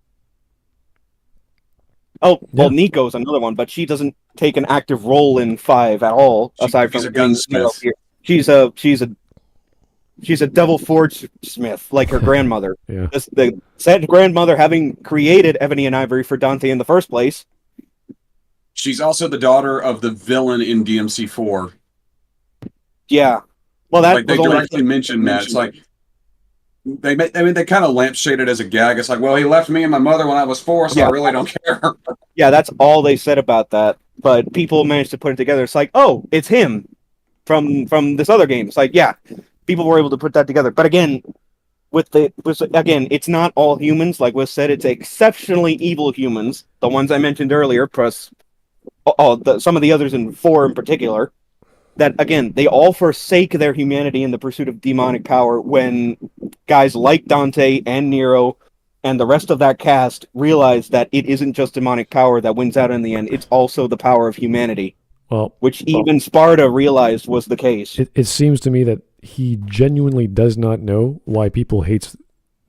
Oh, well, Nico's another one, but she doesn't take an active role in 5 at all. Aside from a gunsmith. She's a devil forge smith, like her grandmother. Yeah. The said grandmother having created Ebony and Ivory for Dante in the first place. She's also the daughter of the villain in DMC4. Yeah. Well, that like they directly mentioned that. It's like they kind of lampshade it as a gag. It's like, well, he left me and my mother when I was 4, so I really don't care. Yeah, that's all they said about that. But people managed to put it together. It's like, oh, it's him from this other game. It's like, yeah, people were able to put that together. But again, it's not all humans. Like was said, it's exceptionally evil humans. The ones I mentioned earlier, plus some of the others in 4 in particular. That, again, they all forsake their humanity in the pursuit of demonic power when guys like Dante and Nero and the rest of that cast realize that it isn't just demonic power that wins out in the end, it's also the power of humanity. Which even Sparta realized was the case. It seems to me that he genuinely does not know why people hate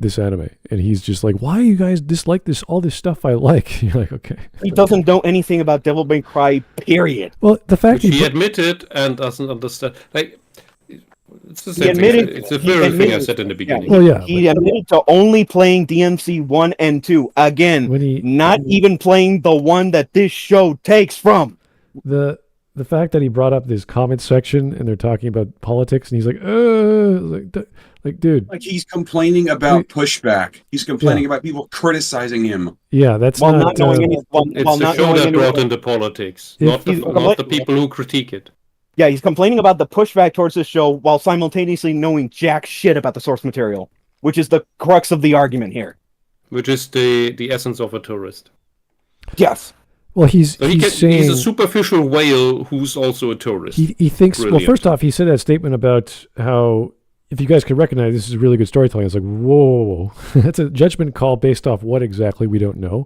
this anime. And he's just like, why you guys dislike all this stuff I like? You're like, okay. He doesn't know anything about Devil May Cry, period. Well, the fact he admitted and doesn't understand. Like, it's the same thing. It's the very thing I said in the beginning. Well, yeah. He admitted to only playing DMC 1 and 2. Again, not even playing the one that this show takes from. The fact that he brought up this comment section and they're talking about politics and he's like, dude. Like he's complaining about pushback. He's complaining about people criticizing him. Yeah, that's it's the show that brought into politics, not the people who critique it. Yeah, he's complaining about the pushback towards this show while simultaneously knowing jack shit about the source material, which is the crux of the argument here. Which is the essence of a tourist. Yes. Well, he's saying he's a superficial whale who's also a tourist. He thinks. Brilliant. Well, first off, he said that statement about how if you guys could recognize this is really good storytelling. It's like, whoa, that's a judgment call based off what exactly we don't know,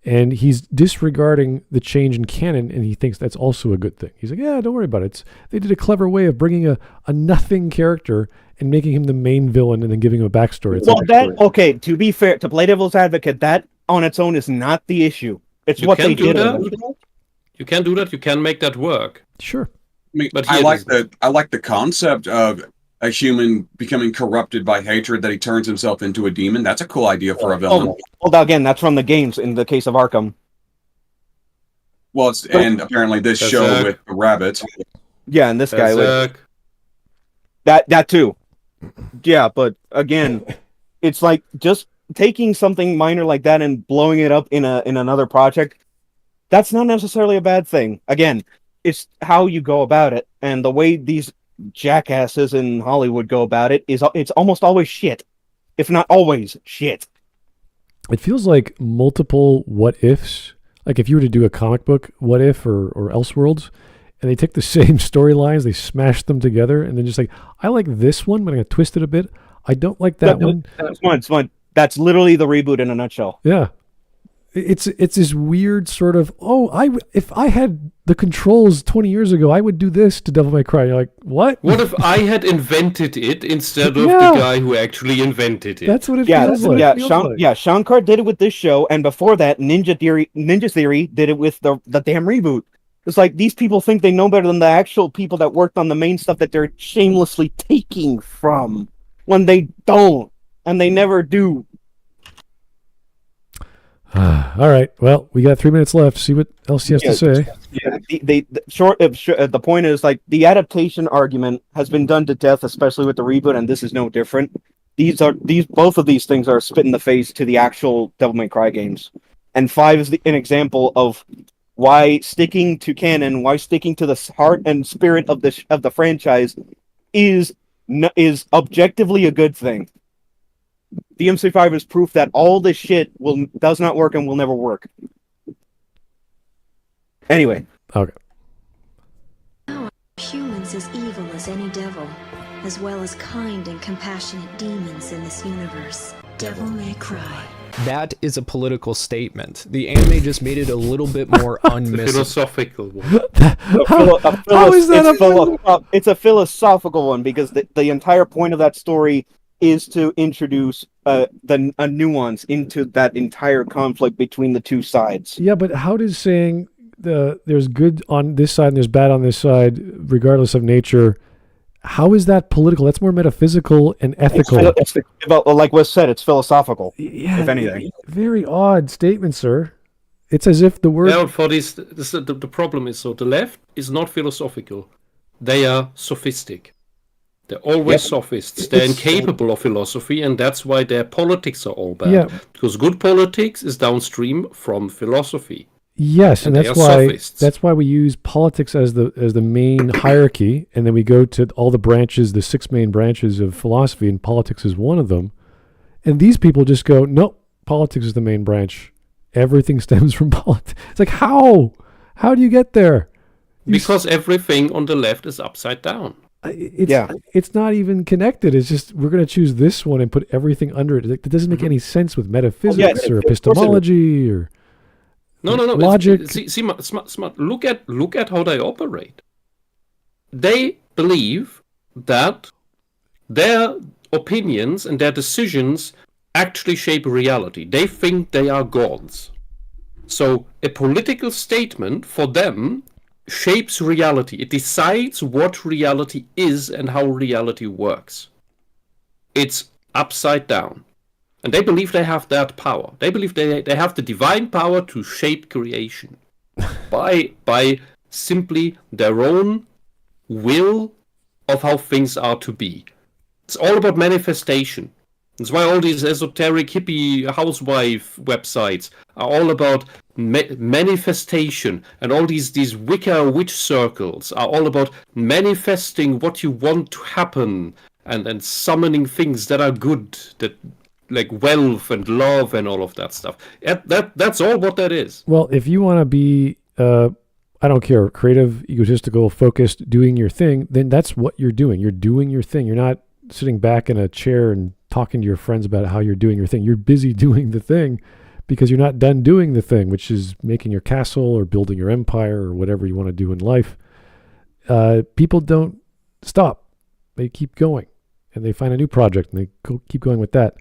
and he's disregarding the change in canon, and he thinks that's also a good thing. He's like, yeah, don't worry about it. They did a clever way of bringing a nothing character and making him the main villain, and then giving him a backstory. Okay. To be fair, to play devil's advocate, that on its own is not the issue. It's what they did. You can do that. You can make that work. Sure. I mean, I like the concept of a human becoming corrupted by hatred that he turns himself into a demon. That's a cool idea for a villain. Well, again, that's from the games in the case of Arkham. Well, and apparently this show with the rabbits. Yeah, and this guy with that too. Yeah, but again, it's like just taking something minor like that and blowing it up in another project, that's not necessarily a bad thing. Again, it's how you go about it, and the way these jackasses in Hollywood go about it it's almost always shit, if not always shit. It feels like multiple what ifs. Like if you were to do a comic book what if or Elseworlds, and they take the same storylines, they smash them together, and then just like, I like this one, but I'm gonna twist it a bit. I don't like that one. It's fun. That's literally the reboot in a nutshell. Yeah. It's this weird sort of, if I had the controls 20 years ago, I would do this to Devil May Cry. You're like, what? What if I had invented it instead of the guy who actually invented it? That's what it feels like. Shankar did it with this show, and before that, Ninja Theory did it with the damn reboot. It's like these people think they know better than the actual people that worked on the main stuff that they're shamelessly taking from, when they don't. And they never do. All right. Well, we got 3 minutes left. See what else he has to say. Yeah. The point is, like, the adaptation argument has been done to death, especially with the reboot, and this is no different. Both of these things are spit in the face to the actual Devil May Cry games. And 5 is an example of why sticking to canon, why sticking to the heart and spirit of the franchise is objectively a good thing. DMC5 is proof that all this shit does not work and will never work. Anyway. Okay. Humans as evil as any devil, as well as kind and compassionate demons in this universe. Devil May Cry. That is a political statement. The anime just made it a little bit more unmissable. Philosophical one. How is that it's a philosophical one because the entire point of that story is to introduce a nuance into that entire conflict between the two sides. Yeah, but how does saying there's good on this side and there's bad on this side, regardless of nature, how is that political? That's more metaphysical and ethical. Like was said, it's philosophical, yeah, if anything. Very odd statement, sir. It's as if the word... Well, for the problem is, so the left is not philosophical. They are sophistic. They're always sophists. They're incapable of philosophy, and that's why their politics are all bad. Yeah. Because good politics is downstream from philosophy. Yes, and that's why we use politics as the main hierarchy, and then we go to all the branches, the 6 main branches of philosophy, and politics is one of them. And these people just go, nope, politics is the main branch. Everything stems from politics. It's like, how? How do you get there? Because everything on the left is upside down. It's not even connected. It's just we're going to choose this one and put everything under it. It doesn't make any sense with metaphysics or epistemology or no. logic. See, smart. Look at how they operate. They believe that their opinions and their decisions actually shape reality. They think they are gods. So a political statement for them shapes reality. It decides what reality is and how reality works. It's upside down. And they believe they have that power. They believe they have the divine power to shape creation by simply their own will of how things are to be. It's all about manifestation. That's why all these esoteric hippie housewife websites are all about manifestation, and all these Wicca witch circles are all about manifesting what you want to happen and summoning things that are good, that like wealth and love and all of that stuff. That's all what that is. Well, if you want to be, I don't care, creative, egotistical, focused, doing your thing, then that's what you're doing. You're doing your thing. You're not sitting back in a chair and talking to your friends about how you're doing your thing. You're busy doing the thing because you're not done doing the thing, which is making your castle or building your empire or whatever you want to do in life. People don't stop. They keep going and they find a new project and they keep going with that.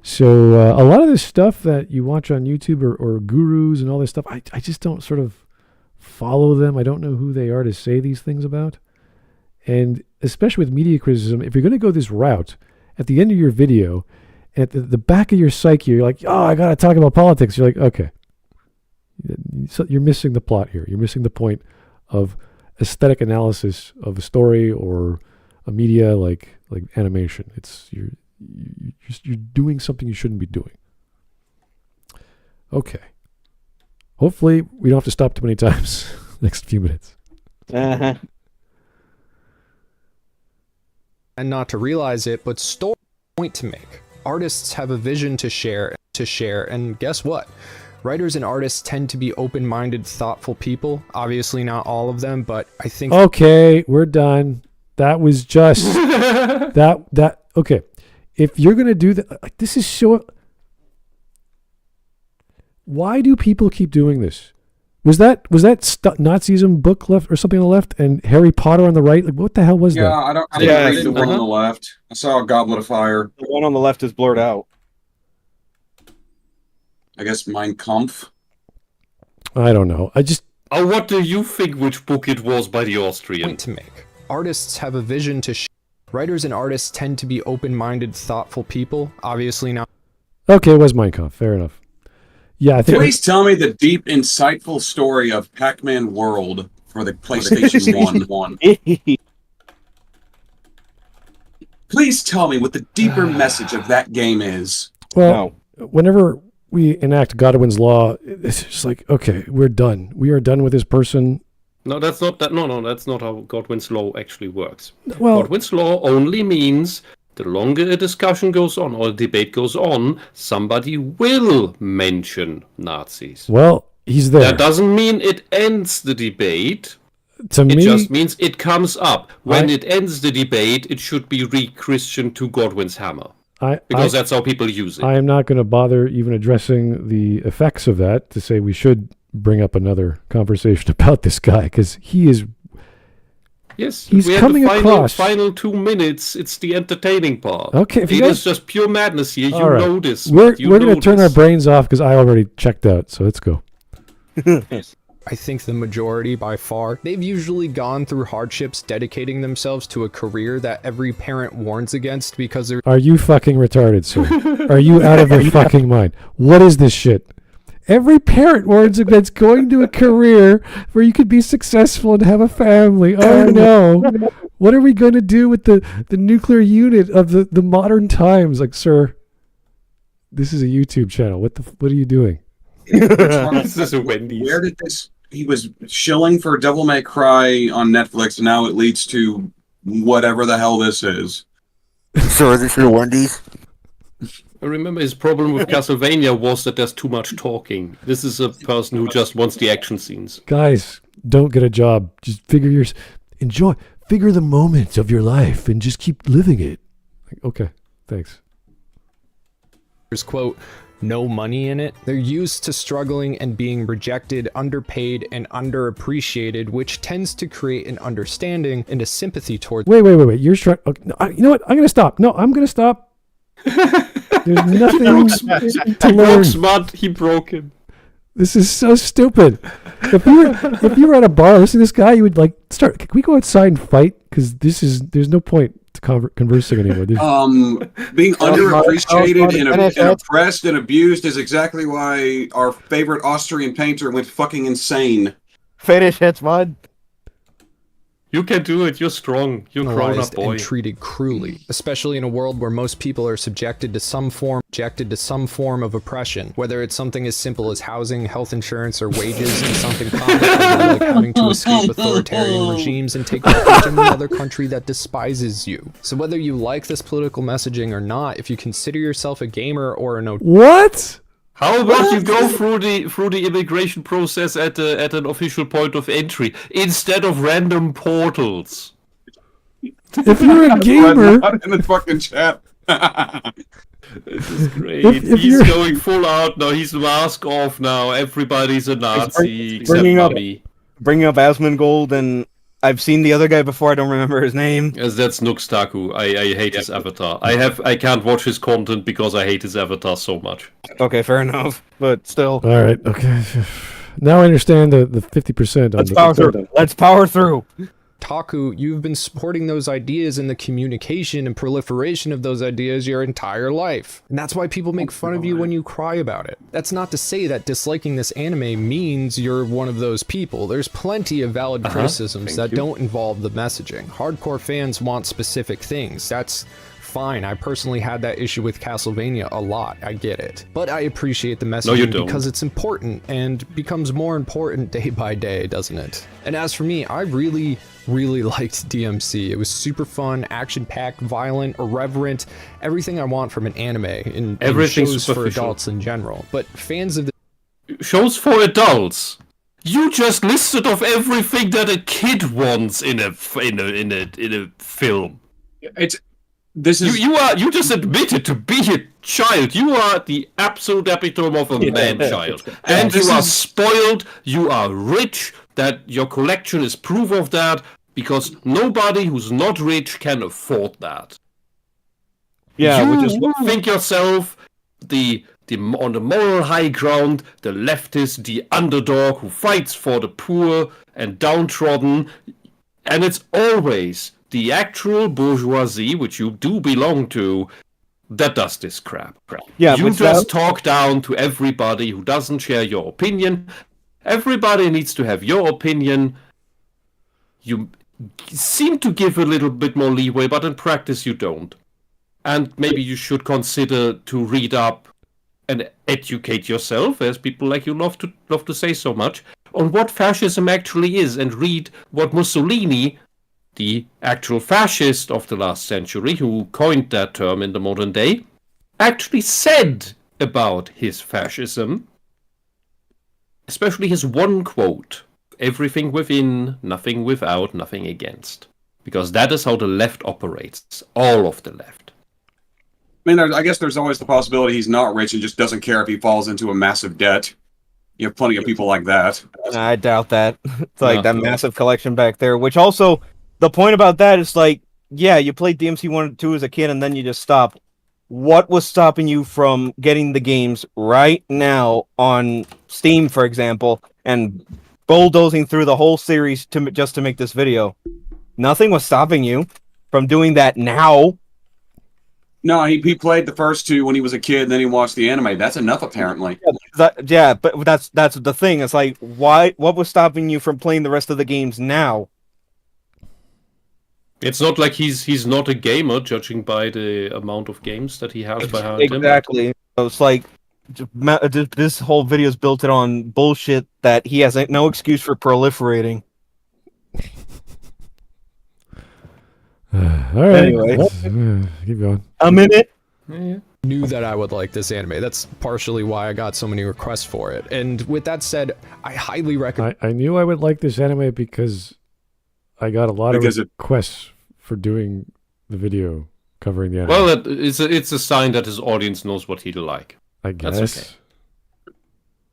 So a lot of this stuff that you watch on YouTube or gurus and all this stuff, I just don't sort of follow them. I don't know who they are to say these things about. And especially with media criticism, if you're going to go this route, at the end of your video, at the back of your psyche, you're like, oh, I got to talk about politics. You're like, okay. So you're missing the plot here. You're missing the point of aesthetic analysis of a story or a media like animation. It's you're doing something you shouldn't be doing. Okay. Hopefully we don't have to stop too many times next few minutes. Uh-huh. And not to realize it, but story point to make. Artists have a vision to share, and guess what? Writers and artists tend to be open-minded, thoughtful people. Obviously not all of them, but I think... Okay, we're done. That was just... that... Okay. If you're going to do that... Like, this is so... Why do people keep doing this? Was that Nazism book left or something on the left and Harry Potter on the right? Like, what the hell was that? Yeah, I didn't read the one on the left. I saw a Goblet of Fire. The one on the left is blurred out. I guess Mein Kampf. I don't know. What do you think which book it was by the Austrian? Point to make. Artists have a vision to share. Writers and artists tend to be open-minded, thoughtful people. Obviously not. Okay, it was Mein Kampf. Fair enough. Yeah, I think. Please tell me the deep, insightful story of Pac-Man World for the PlayStation 1. Please tell me what the deeper message of that game is. Well, whenever we enact Godwin's law, it's just like, okay, we're done. We are done with this person. No, that's not that. No, that's not how Godwin's law actually works. Well, Godwin's law only means the longer a discussion goes on or a debate goes on, somebody will mention Nazis. Well, he's there. That doesn't mean it ends the debate. It just means it comes up. When it ends the debate, it should be re-Christian to Godwin's hammer. Because that's how people use it. I am not going to bother even addressing the effects of that to say we should bring up another conversation about this guy, because he is... Yes, he's coming across... final 2 minutes, it's the entertaining part. Okay, it is just pure madness here. You right. know this. We're going to turn our brains off because I already checked out, so let's go. I think the majority, by far, they've usually gone through hardships dedicating themselves to a career that every parent warns against because they're... Are you fucking retarded, sir? Are you out of your fucking mind? What is this shit? Every parent warns against going to a career where you could be successful and have a family. Oh no. What are we going to do with the nuclear unit of the modern times? Like, sir, this is a YouTube channel. What are you doing? This is a Wendy's. Where did this... He was shilling for Devil May Cry on Netflix, and now it leads to whatever the hell this is. So this is Wendy's? I remember his problem with Castlevania was that there's too much talking. This is a person who just wants the action scenes. Guys, don't get a job. Just figure the moments of your life and just keep living it. Like, okay, thanks. There's, quote, no money in it. They're used to struggling and being rejected, underpaid, and underappreciated, which tends to create an understanding and a sympathy towards... Wait. You're trying... Okay, no, you know what? I'm going to stop. No, I'm going to stop. There's nothing to learn. Smart, he broke him. This is so stupid. If you were at a bar listening to this guy, you would like start. Can we go outside and fight? Because there's no point to conversing anymore. Being underappreciated and oppressed and abused is exactly why our favorite Austrian painter went fucking insane. Finish it, Smud. You can do it. You're strong. You're grown up boy. And treated cruelly, especially in a world where most people are subjected to some form of oppression, whether it's something as simple as housing, health insurance, or wages, and something complicated like having to escape authoritarian regimes and take refuge in another country that despises you. So whether you like this political messaging or not, if you consider yourself a gamer or an... What? How about you go through the immigration process at an official point of entry instead of random portals? If you're a gamer, not in the fucking chat. This is great. He's going full out now. He's mask off now. Everybody's a Nazi except me. Bringing up Asmongold, and I've seen the other guy before. I don't remember his name. Yes, that's Nuxtaku. I hate his avatar. I can't watch his content because I hate his avatar so much. Okay, fair enough. But still. All right. Okay. Now I understand the 50%. Let's power through. Taku, you've been supporting those ideas and the communication and proliferation of those ideas your entire life. And that's why people make fun of you when you cry about it. That's not to say that disliking this anime means you're one of those people. There's plenty of valid criticisms that don't involve the messaging. Hardcore fans want specific things. That's fine. I personally had that issue with Castlevania a lot. I get it. But I appreciate the messaging because it's important and becomes more important day by day, doesn't it? And as for me, I really liked DMC. It was super fun, action-packed, violent, irreverent, everything I want from an anime and shows for adults in general. But fans of the shows for adults. You just listed off everything that a kid wants in a film. You just admitted to be a child. You are the absolute epitome of a man-child. And you are spoiled, you are rich, that your collection is proof of that, because nobody who's not rich can afford that. Yeah, you just think yourself on the moral high ground, the leftist, the underdog who fights for the poor and downtrodden, and it's always the actual bourgeoisie, which you do belong to, that does this crap. Yeah, you just talk down to everybody who doesn't share your opinion. Everybody needs to have your opinion. You seem to give a little bit more leeway, but in practice you don't. And maybe you should consider to read up and educate yourself, as people like you love to say so much, on what fascism actually is, and read what Mussolini, the actual fascist of the last century, who coined that term in the modern day, actually said about his fascism. Especially his one quote, "Everything within, nothing without, nothing against." Because that is how the left operates, all of the left. I mean, I guess there's always the possibility he's not rich and just doesn't care if he falls into a massive debt. You have plenty of people like that. I doubt that. It's like that massive collection back there, which also, the point about that is like, yeah, you played DMC 1 and 2 as a kid and then you just stopped. What was stopping you from getting the games right now on Steam, for example, and bulldozing through the whole series just to make this video? Nothing was stopping you from doing that now. No, he played the first 2 when he was a kid, and then he watched the anime. That's enough, apparently. Yeah, but that's the thing. It's like, why? What was stopping you from playing the rest of the games now? It's not like he's not a gamer, judging by the amount of games that he has behind him. Exactly. It's like this whole video is built on bullshit that he has no excuse for proliferating. All right. Anyway, keep going. A minute. Yeah. Knew that I would like this anime. That's partially why I got so many requests for it. And with that said, I highly recommend. I knew I would like this anime because I got a lot of requests for doing the video covering the anime. Well, it's a sign that his audience knows what he'd like. I guess. That's okay.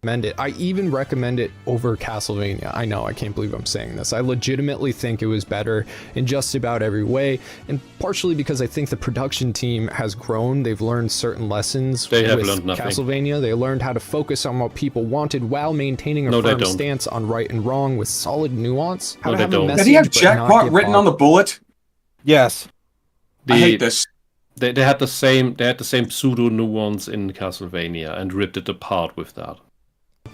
It. I even recommend it over Castlevania. I know, I can't believe I'm saying this. I legitimately think it was better in just about every way, and partially because I think the production team has grown. They've learned certain lessons with Castlevania. They learned how to focus on what people wanted while maintaining a firm stance on right and wrong with solid nuance. How to have a message, did he have jackpot written on the bullet? Yes. I hate this. They had the same pseudo nuance in Castlevania and ripped it apart with that.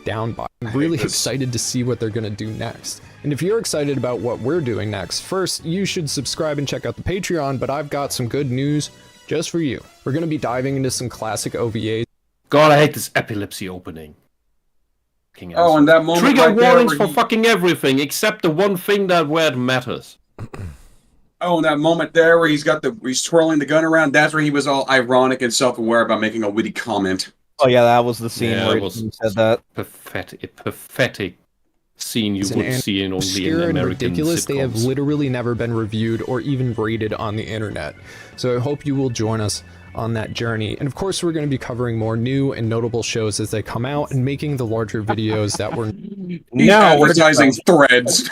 Down by. I'm really excited to see what they're going to do next. And if you're excited about what we're doing next, first, you should subscribe and check out the Patreon, but I've got some good news just for you. We're going to be diving into some classic OVAs. God, I hate this epilepsy opening. Oh, and that moment trigger right warnings for fucking everything, except the one thing where it matters. Oh, and that moment there where he's twirling the gun around, that's where he was all ironic and self-aware about making a witty comment. Oh yeah, that was the scene where he said that. Pathetic scene you would see in only in American ridiculous. sitcoms. They have literally never been reviewed or even rated on the internet. So I hope you will join us on that journey. And of course, we're going to be covering more new and notable shows as they come out and making the larger videos that we're now advertising Threads.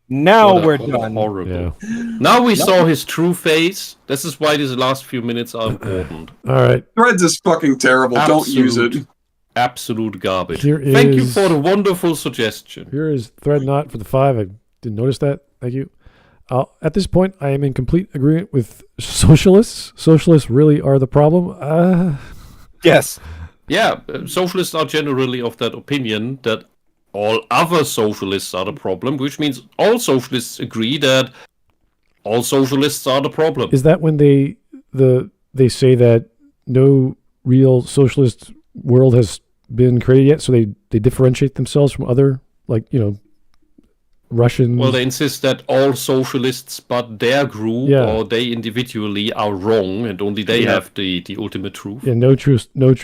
Now we're done. Horrible. Yeah. Now we saw his true face. This is why these last few minutes are important. All right. Threads is fucking terrible. Don't use it. Absolute garbage. Thank you for the wonderful suggestion. Here is Thread Not for the 5. I didn't notice that. Thank you. At this point, I am in complete agreement with socialists. Socialists really are the problem. Yes. Yeah, socialists are generally of that opinion that all other socialists are the problem, which means all socialists agree that all socialists are the problem. Is that when they say that no real socialist world has been created yet, so they differentiate themselves from other, like, Russian... Well, they insist that all socialists but their group or they individually are wrong, and only they have the ultimate truth. Yeah, no true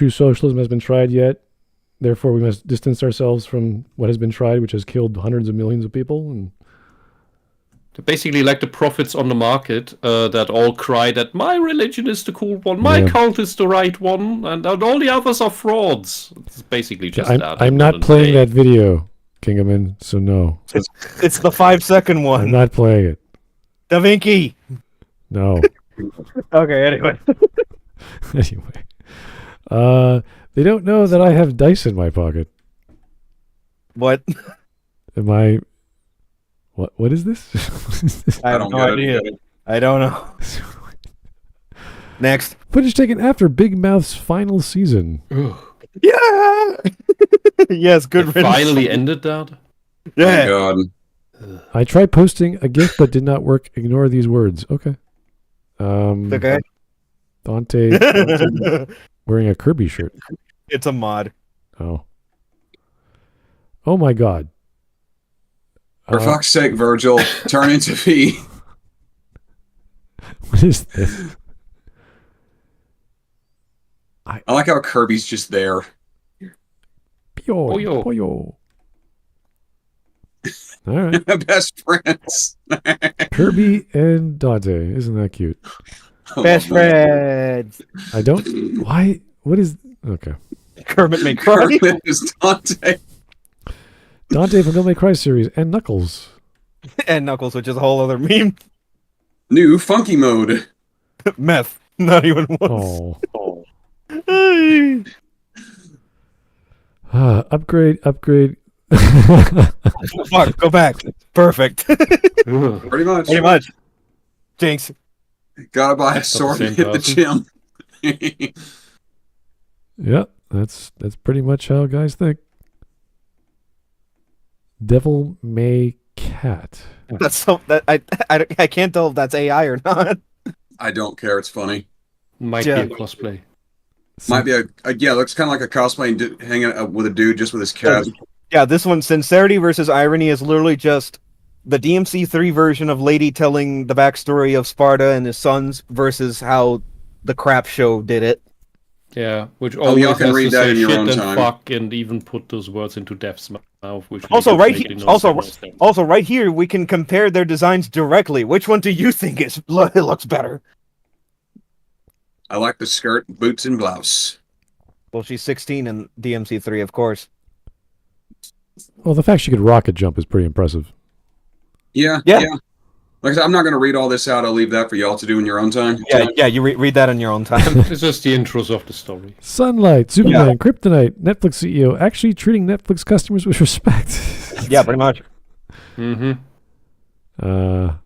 socialism has been tried yet. Therefore, we must distance ourselves from what has been tried, which has killed hundreds of millions of people. And they're basically like the prophets on the market that all cry that my religion is the cool one, my cult is the right one, and all the others are frauds. It's basically just that. I'm not playing that video, Kingaman, so no. It's the 5-second one. I'm not playing it. Da Vinci. No. Okay, anyway. They don't know that I have dice in my pocket. What? Am I... What is this? I have no idea. I don't know. Next. Footage taken after Big Mouth's final season. Yeah! Yes, good riddance. Finally ended that? Yeah. Oh, God. I tried posting a GIF but did not work. Ignore these words. Okay. Okay. Dante wearing a Kirby shirt. It's a mod. Oh my God. For fuck's sake, Virgil, turn into V. What is this? I like how Kirby's just there. Poyo. All right. Best friends. Kirby and Dante. Isn't that cute? Best friends. I don't. Why? What is? Okay. Kermit may cry. Kermit is Dante. Dante from Devil May Cry series and Knuckles. And Knuckles, which is a whole other meme. New funky mode. Meth. Not even once. Oh. Oh. Upgrade. Fuck, go back. Perfect. Pretty much. Pretty much. Jinx. Gotta buy a sword and hit the gym. Yep, that's pretty much how guys think. Devil May Cat. That's so that I can't tell if that's AI or not. I don't care. It's funny. Might be a cosplay. Might be yeah. Looks kind of like a cosplay and hanging out with a dude just with his cat. Yeah, this one, sincerity versus irony, is literally just the DMC3 version of Lady telling the backstory of Sparta and his sons versus how the crap show did it. Yeah, which always y'all can has read to that say in your shit own and time. fuck and even put those words into Death's mouth. Which Also, leaves right here, we can compare their designs directly. Which one do you think looks better? I like the skirt, boots, and blouse. Well, she's 16 in DMC3, of course. Well, the fact she could rocket jump is pretty impressive. Yeah. Like I said, I'm not going to read all this out. I'll leave that for y'all to do in your own time. Yeah, you read that in your own time. It's just the intros of the story. Sunlight, Superman, Kryptonite, Netflix CEO actually treating Netflix customers with respect. Yeah, pretty much. Mm-hmm. Are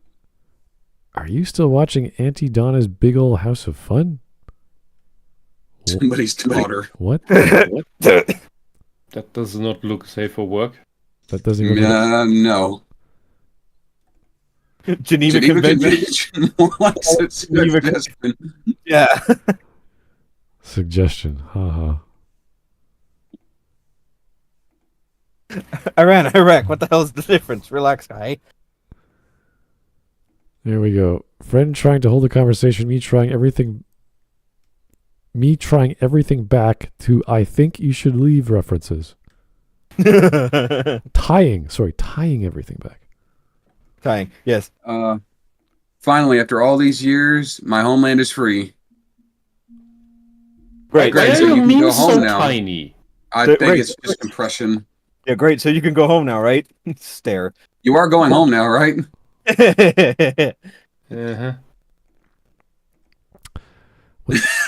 you still watching Auntie Donna's Big Ol' House of Fun? Somebody's daughter. What? That does not look safe for work. That doesn't even No. Geneva Convention. More like suggestion. Yeah. Suggestion. Haha. Iran, Iraq. What the hell is the difference? Relax, guy. There we go. Friend trying to hold a conversation, me trying everything back to I think you should leave references. Tying everything back. Tying, yes. Finally, after all these years, my homeland is free. Great. Great. Why So are you your can go memes home so now. tiny? I Great. think it's just compression. Yeah, great. So you can go home now, right? Stare. You are going home now, right? Uh-huh.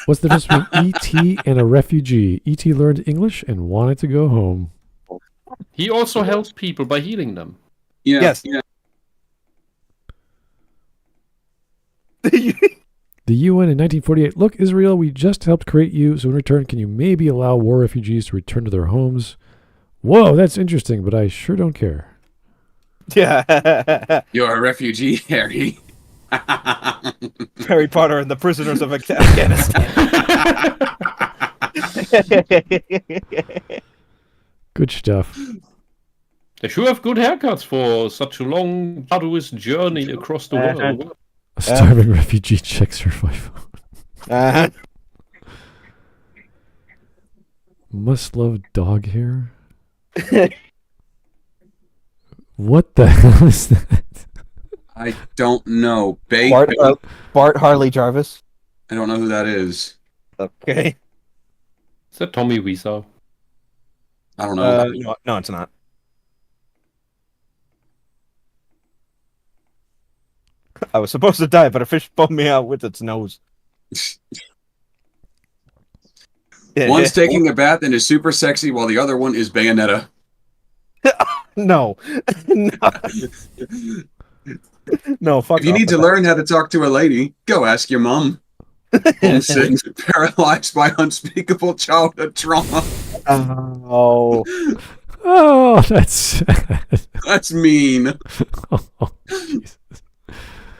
What's the difference between E.T. and a refugee? E.T. learned English and wanted to go home. He also helps people by healing them. Yeah. Yes. Yeah. The UN in 1948. Look, Israel, we just helped create you, so in return, can you maybe allow war refugees to return to their homes? Whoa, that's interesting, but I sure don't care. Yeah. You're a refugee, Harry. Harry Potter and the Prisoners of Afghanistan. Good stuff. They sure have good haircuts for such a long, arduous journey across the world. A starving refugee checks her phone. Must love dog hair. What the hell is that? I don't know. Bart Harley Jarvis. I don't know who that is. Okay. Is that Tommy Wiseau? I don't know. No, it's not. I was supposed to die, but a fish bumped me out with its nose. One's taking a bath and is super sexy, while the other one is Bayonetta. No. No, fuck If you need to learn how to talk to a lady, go ask your mom. Homesick, paralyzed by unspeakable childhood trauma. Oh. Oh, that's sad. That's mean. Oh, Jesus.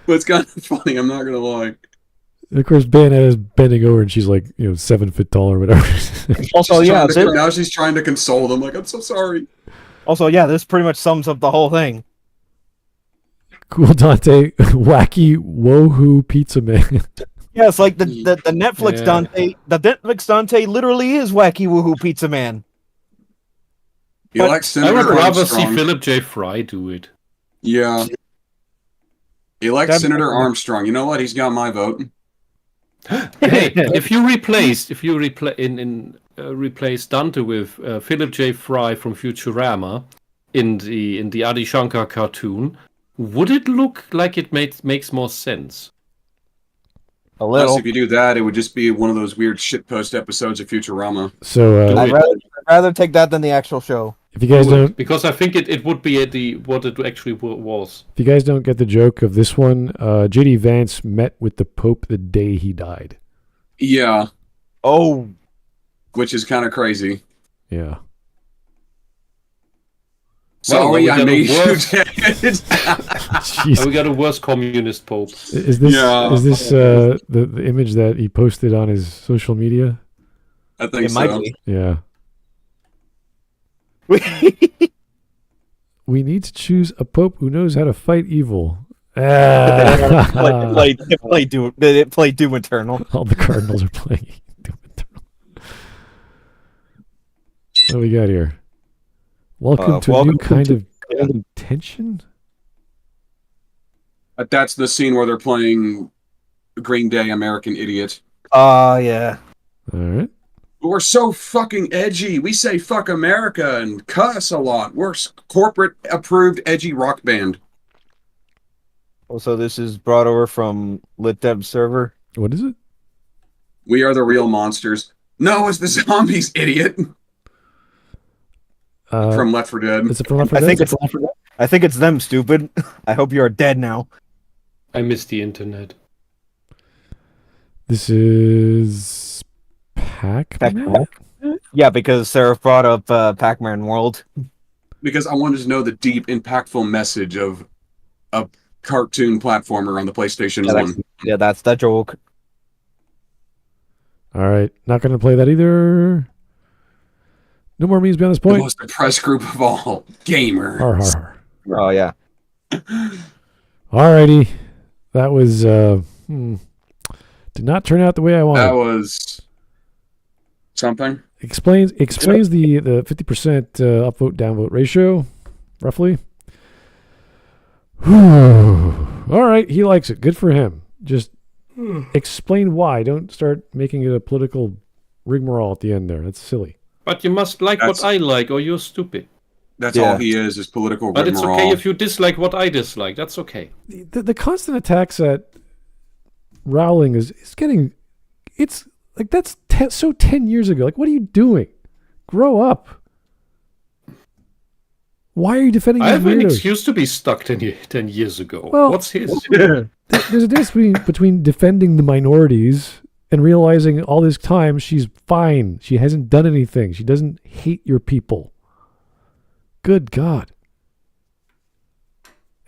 But it's kind of funny, I'm not going to lie. And of course, Bayonetta's bending over and she's like, 7 foot tall or whatever. Also, yeah. Now she's trying to console them, like, I'm so sorry. Also, yeah, this pretty much sums up the whole thing. Cool Dante, wacky woohoo pizza man. Yeah, it's like the Netflix Dante. The Netflix Dante literally is wacky woohoo pizza man. You like I Senator would rather see Armstrong. Philip J. Fry do it. Yeah. He likes Senator Armstrong. You know what? He's got my vote. Hey, if you replace Dante with Philip J. Fry from Futurama in the Adi Shankar cartoon, would it look like it makes more sense? A little. Plus, if you do that, it would just be one of those weird shitpost episodes of Futurama. So I'd rather take that than the actual show. if you guys don't, because I think it would be what it actually was. if you guys don't get the joke of this one, J.D. Vance met with the Pope the day he died. Yeah. Oh, Which is kind of crazy. Yeah. Sorry, I made you dead. Jeez. We got a worse communist pope. Is this the image that he posted on his social media? I think it so. might be. Yeah. We need to choose a pope who knows how to fight evil. Play Doom Eternal. All the Cardinals are playing Doom Eternal. What do we got here? Welcome to a new kind of tension? That's the scene where they're playing Green Day, American Idiot. Yeah. All right. We're so fucking edgy. We say fuck America and cuss a lot. We're corporate approved edgy rock band. Also, this is brought over from LitDev server. What is it? We are the real monsters. No, it's the zombies, idiot. From Left 4 Dead. Is it from Left 4 Dead? I think it's them, stupid. I hope you are dead now. I miss the internet. This is Pac-Man? Yeah, because Seraph brought up Pac-Man World. Because I wanted to know the deep, impactful message of a cartoon platformer on the PlayStation 1. Yeah, that's that joke. All right. Not going to play that either. No more memes beyond this The point. most depressed group of all. Gamers. Har, har, har. Oh, yeah. Alrighty. That was did not turn out the way I wanted. That was something. Explains the 50% upvote downvote ratio, roughly. All right, he likes it. Good for him. Just explain why. Don't start making it a political rigmarole at the end there. That's silly. But you must like what I like, or you're stupid. That's all he is political But rigmarole. it's okay if you dislike what I dislike. That's okay. The constant attacks at Rowling is getting... It's like that's so 10 years ago. Like, what are you doing? Grow up. Why are you defending I these have an weirdos? excuse to be stuck 10 years ago. Well, what's his? There's a difference between defending the minorities and realizing all this time she's fine. She hasn't done anything. She doesn't hate your people. Good God.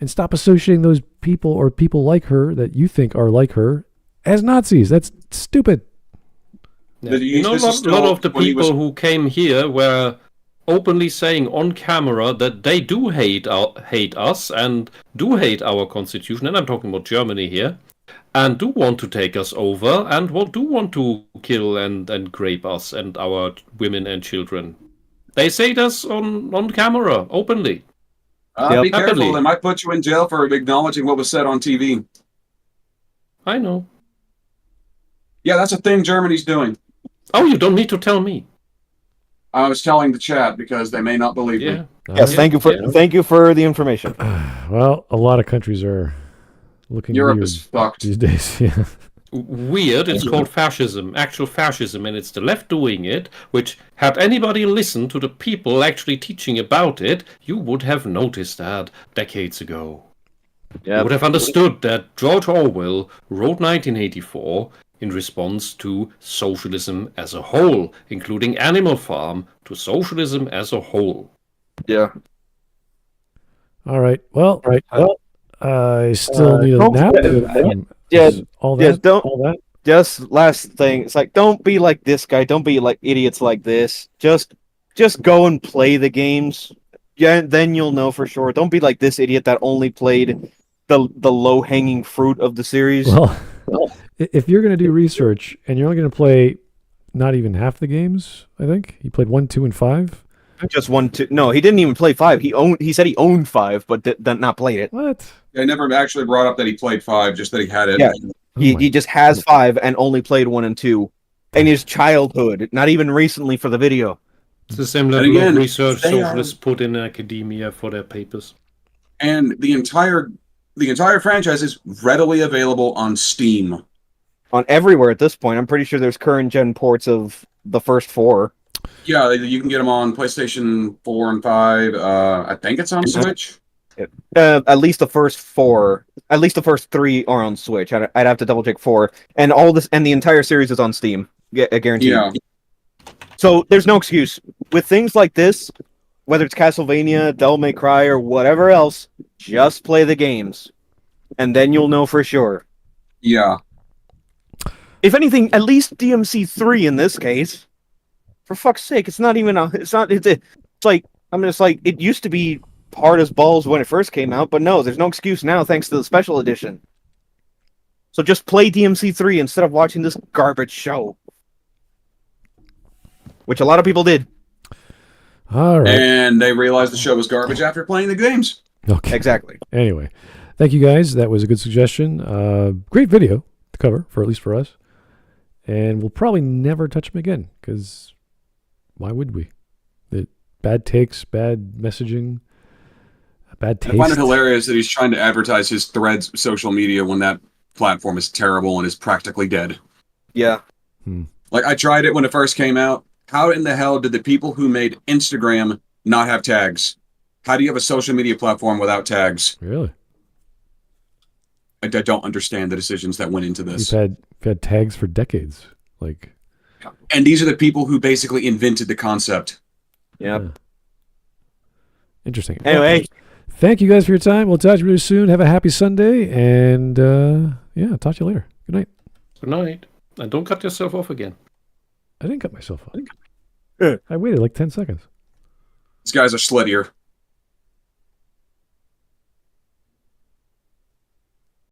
And stop associating those people or people like her that you think are like her as Nazis. That's stupid. Yeah. You know, a lot of the people who came here were openly saying on camera that they do hate us and do hate our constitution, and I'm talking about Germany here, and do want to take us over and do want to kill and rape us and our women and children. They say this on camera openly. Be careful. They might put you in jail for acknowledging what was said on TV. I know. Yeah, that's a thing Germany's doing. Oh, you don't need to tell me. I was telling the chat because they may not believe me. Yes, thank you for the information. Well, a lot of countries are looking Europe weird is fucked these days. Yeah. Weird. It's called fascism, actual fascism, and it's the left doing it, which, had anybody listened to the people actually teaching about it, you would have noticed that decades ago. You would have understood that George Orwell wrote 1984 in response to socialism as a whole, including Animal Farm, to socialism as a whole. Yeah. All right. Well, I still need a nap. Just last thing. It's like, don't be like this guy. Don't be like idiots like this. Just go and play the games. Yeah, then you'll know for sure. Don't be like this idiot that only played the low hanging fruit of the series. Well, if you're going to do research and you're only going to play not even half the games, I think he played 1, 2, and 5. Just 1, 2. No, he didn't even play 5. He said he owned 5, but not played it. What? I never actually brought up that he played 5, just that he had it. Yeah. He just has 5 and only played 1 and 2 in his childhood, not even recently for the video. It's the same level of research socialists put in academia for their papers. And the entire franchise is readily available on Steam. On everywhere at this point. I'm pretty sure there's current gen ports of the first 4. Yeah, you can get them on PlayStation 4 and 5. I think it's on Switch. At least the first 4. At least the first 3 are on Switch. I'd have to double check 4. And all this and the entire series is on Steam. I guarantee. Yeah. So there's no excuse with things like this. Whether it's Castlevania, Devil May Cry, or whatever else, just play the games, and then you'll know for sure. Yeah. If anything, at least DMC3 in this case. For fuck's sake, it's not even a. It's not. It's like I mean, it's like it used to be hard as balls when it first came out, but no, there's no excuse now thanks to the special edition. So just play DMC3 instead of watching this garbage show, which a lot of people did. All right. And they realized the show was garbage after playing the games. Okay. Exactly. Anyway, thank you guys. That was a good suggestion. Great video to cover, at least for us. And we'll probably never touch them again, because why would we? Bad takes, bad messaging, bad taste. I find it hilarious that he's trying to advertise his Threads social media when that platform is terrible and is practically dead. Yeah. Like, I tried it when it first came out. How in the hell did the people who made Instagram not have tags? How do you have a social media platform without tags? Really? I don't understand the decisions that went into this. We've had tags for decades. And these are the people who basically invented the concept. Yep. Yeah. Interesting. Anyway. Thank you guys for your time. We'll talk to you really soon. Have a happy Sunday. And, talk to you later. Good night. Good night. And don't cut yourself off again. I didn't cut myself off. I waited like 10 seconds. These guys are sluttier.